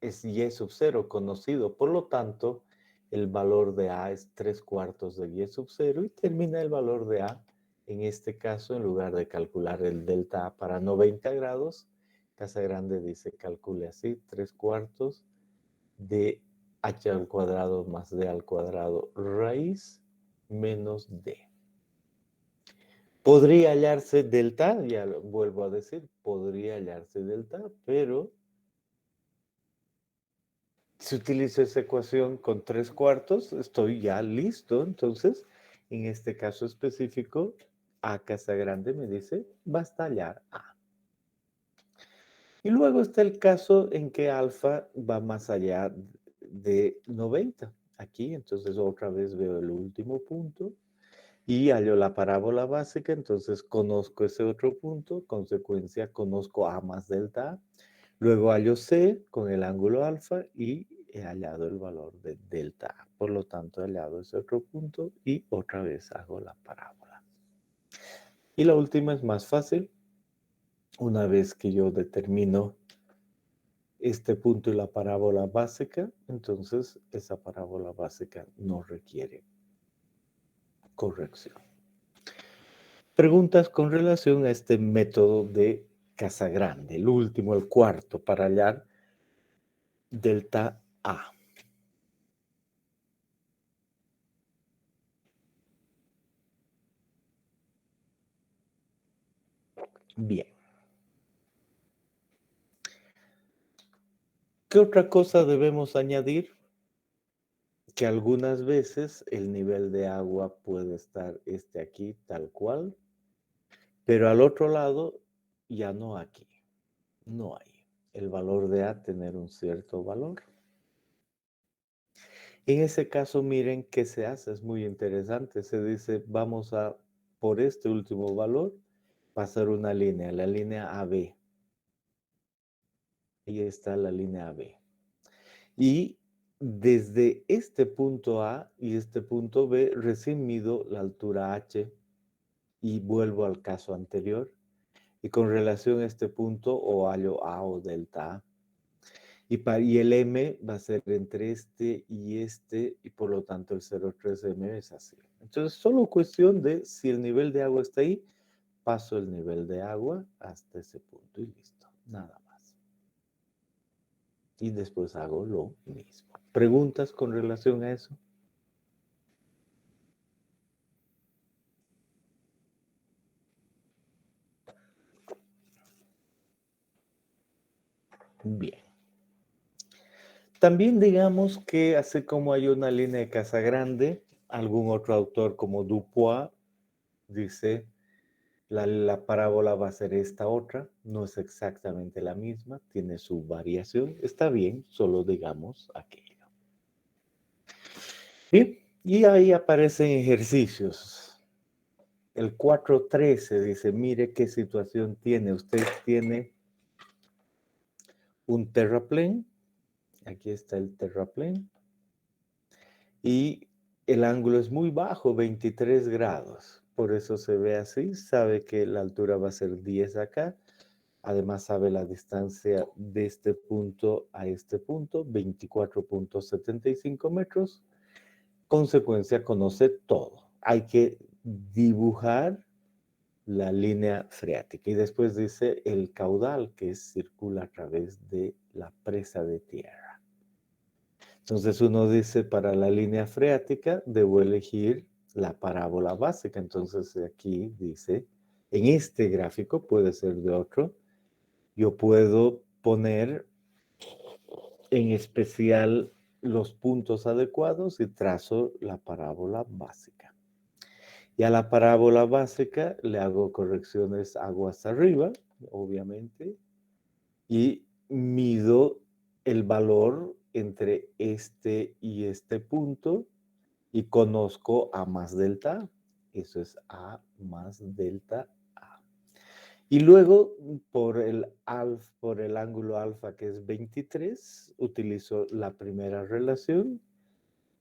es Y sub 0 conocido. Por lo tanto, el valor de A es 3/4 de Y sub 0 y termina el valor de A. En este caso, en lugar de calcular el delta A para 90 grados, Casagrande dice calcule así, 3/4 de h al cuadrado más d al cuadrado raíz menos d. Podría hallarse delta, ya lo vuelvo a decir, podría hallarse delta, pero si utilizo esa ecuación con 3/4, estoy ya listo. Entonces, en este caso específico, A Casagrande me dice, basta hallar A. Y luego está el caso en que alfa va más allá de 90. Aquí, entonces otra vez veo el último punto y hallo la parábola básica, entonces conozco ese otro punto, consecuencia conozco A más delta A, luego hallo C con el ángulo alfa y he hallado el valor de delta A, por lo tanto he hallado ese otro punto y otra vez hago la parábola. Y la última es más fácil, una vez que yo determino este punto y la parábola básica, entonces esa parábola básica no requiere corrección. Preguntas con relación a este método de Casagrande, el último, el cuarto, para hallar delta A. Bien. ¿Qué otra cosa debemos añadir? Que algunas veces el nivel de agua puede estar aquí tal cual, pero al otro lado ya no aquí, no hay. El valor de A tener un cierto valor. En ese caso, miren qué se hace, es muy interesante. Se dice, vamos a, por este último valor, pasar una línea, la línea AB. Ahí está la línea AB. Y desde este punto A y este punto B, recién mido la altura H y vuelvo al caso anterior. Y con relación a este punto, o hallo A o delta A. Y el M va a ser entre este, y por lo tanto el 0,3M es así. Entonces, solo cuestión de si el nivel de agua está ahí, paso el nivel de agua hasta ese punto y listo, nada más. Y después hago lo mismo. ¿Preguntas con relación a eso? Bien. También digamos que así como hay una línea de Casagrande, algún otro autor como Dupuis dice, la parábola va a ser esta otra, no es exactamente la misma, tiene su variación, está bien, solo digamos aquello. Bien, y ahí aparecen ejercicios. El 4.13 dice, mire qué situación tiene. Usted tiene un terraplén. Aquí está el terraplén. Y el ángulo es muy bajo, 23 grados. Por eso se ve así. Sabe que la altura va a ser 10 acá. Además sabe la distancia de este punto a este punto, 24.75 metros. Consecuencia, conoce todo. Hay que dibujar la línea freática. Y después dice el caudal que circula a través de la presa de tierra. Entonces uno dice, para la línea freática debo elegir la parábola básica. Entonces aquí dice, en este gráfico, puede ser de otro, yo puedo poner en especial los puntos adecuados y trazo la parábola básica. Y a la parábola básica le hago correcciones aguas arriba, obviamente, y mido el valor entre este y este punto y conozco A más delta A. Eso es A más delta A. Y luego, por el ángulo alfa, que es 23, utilizo la primera relación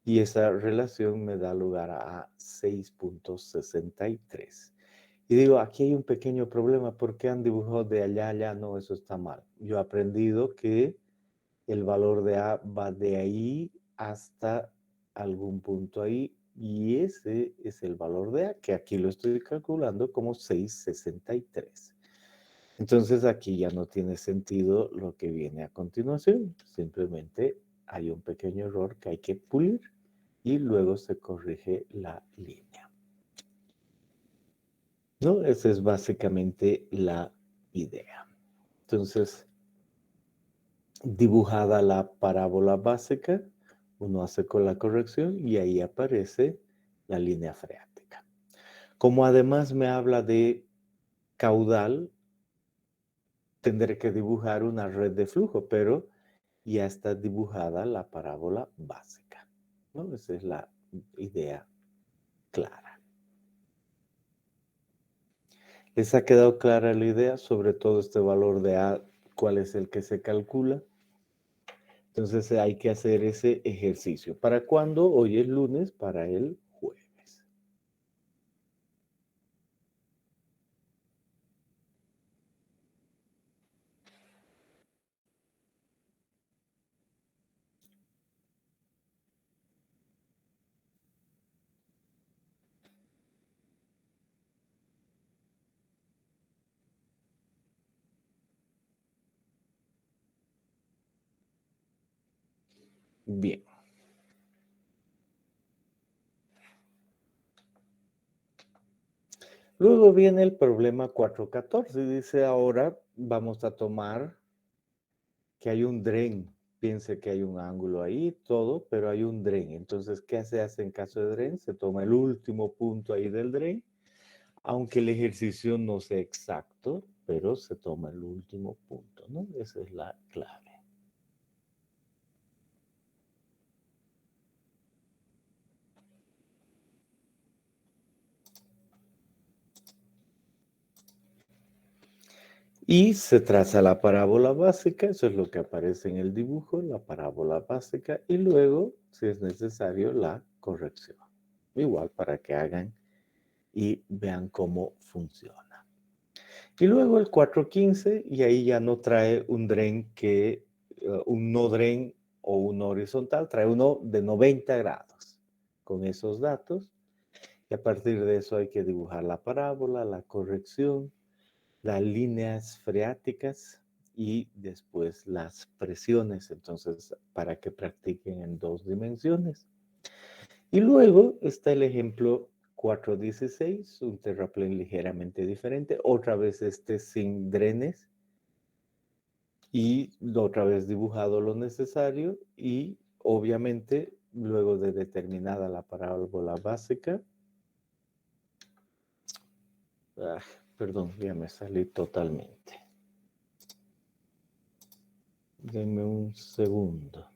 y esa relación me da lugar a 6.63. Y digo, aquí hay un pequeño problema. ¿Por qué han dibujado de allá a allá? No, eso está mal. Yo he aprendido que el valor de A va de ahí hasta algún punto ahí y ese es el valor de A, que aquí lo estoy calculando como 6.63. Entonces aquí ya no tiene sentido lo que viene a continuación. Simplemente hay un pequeño error que hay que pulir y luego se corrige la línea. ¿No? Esa es básicamente la idea. Entonces, dibujada la parábola básica, uno hace con la corrección y ahí aparece la línea freática. Como además me habla de caudal, tendré que dibujar una red de flujo, pero ya está dibujada la parábola básica, ¿no? Esa es la idea clara. ¿Les ha quedado clara la idea sobre todo este valor de A? ¿Cuál es el que se calcula? Entonces hay que hacer ese ejercicio. ¿Para cuándo? Hoy es lunes, para el jueves. Bien. Luego viene el problema 4.14. Dice, ahora vamos a tomar que hay un dren. Piense que hay un ángulo ahí, todo, pero hay un dren. Entonces, ¿qué se hace en caso de dren? Se toma el último punto ahí del dren, aunque el ejercicio no sea exacto, pero se toma el último punto, ¿no? Esa es la clave. Y se traza la parábola básica, eso es lo que aparece en el dibujo, la parábola básica, y luego, si es necesario, la corrección. Igual para que hagan y vean cómo funciona. Y luego el 4.15, y ahí ya no trae un dren un no dren o un horizontal, trae uno de 90 grados con esos datos. Y a partir de eso hay que dibujar la parábola, la corrección, las líneas freáticas y después las presiones, entonces para que practiquen en 2 dimensiones. Y luego está el ejemplo 4.16, un terraplén ligeramente diferente, otra vez sin drenes y otra vez dibujado lo necesario y obviamente luego de determinada la parábola básica, perdón, ya me salí totalmente. Denme un segundo.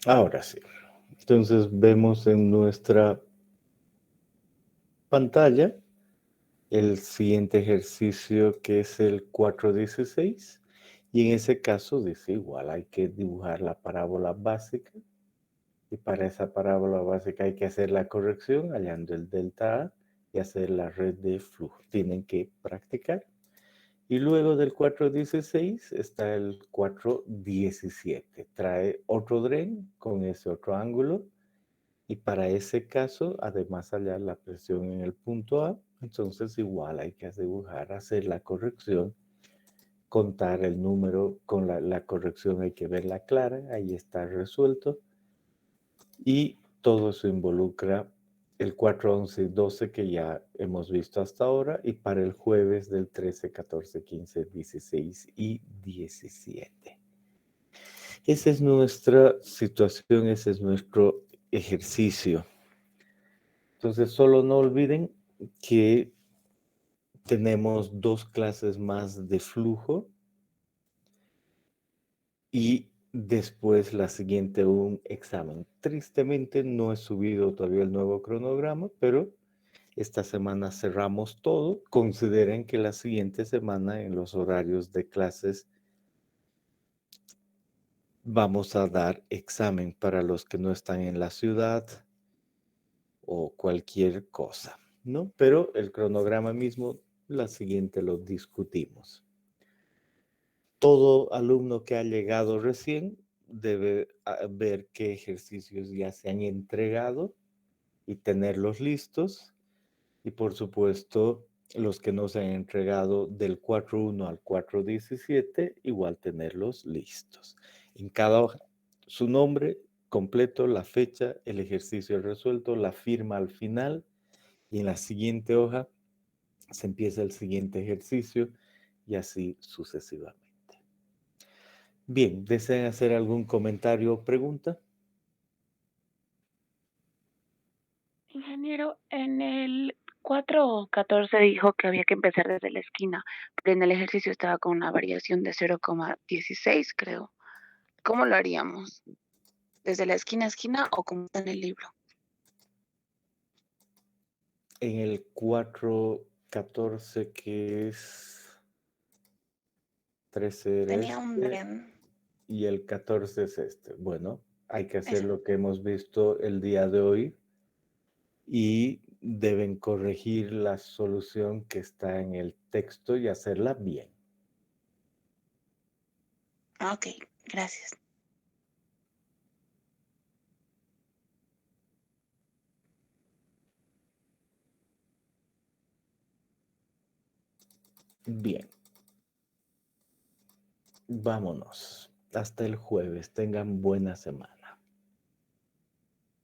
Ahora sí. Entonces vemos en nuestra pantalla el siguiente ejercicio, que es el 416. Y en ese caso dice igual, hay que dibujar la parábola básica. Y para esa parábola básica hay que hacer la corrección hallando el delta A y hacer la red de flujo. Tienen que practicar. Y luego del 416 está el 417. Trae otro dren con ese otro ángulo. Y para ese caso, además hallar la presión en el punto A, entonces igual hay que dibujar, hacer la corrección, contar el número con la corrección, hay que verla clara, ahí está resuelto. Y todo eso involucra el 4, 11 y 12 que ya hemos visto hasta ahora, y para el jueves del 13, 14, 15, 16 y 17. Esa es nuestra situación, ese es nuestro ejercicio. Entonces, solo no olviden que tenemos 2 clases más de flujo y después la siguiente un examen. Tristemente no he subido todavía el nuevo cronograma, pero esta semana cerramos todo. Consideren que la siguiente semana en los horarios de clases vamos a dar examen para los que no están en la ciudad o cualquier cosa, ¿no? Pero el cronograma mismo, la siguiente lo discutimos. Todo alumno que ha llegado recién debe ver qué ejercicios ya se han entregado y tenerlos listos. Y por supuesto, los que no se han entregado del 4.1 al 4.17, igual tenerlos listos. En cada hoja, su nombre completo, la fecha, el ejercicio resuelto, la firma al final, y en la siguiente hoja se empieza el siguiente ejercicio y así sucesivamente. Bien, ¿desean hacer algún comentario o pregunta? Ingeniero, en el 414 dijo que había que empezar desde la esquina, pero en el ejercicio estaba con una variación de 0,16, creo. ¿Cómo lo haríamos? ¿Desde la esquina a esquina o como está en el libro? En el 414, que es 13 era Tenía un este, dren. y el 14 es este. Bueno, hay que hacer Ese. lo que hemos visto el día de hoy y deben corregir la solución que está en el texto y hacerla bien. Ok, gracias. Bien, vámonos. Hasta el jueves. Tengan buena semana.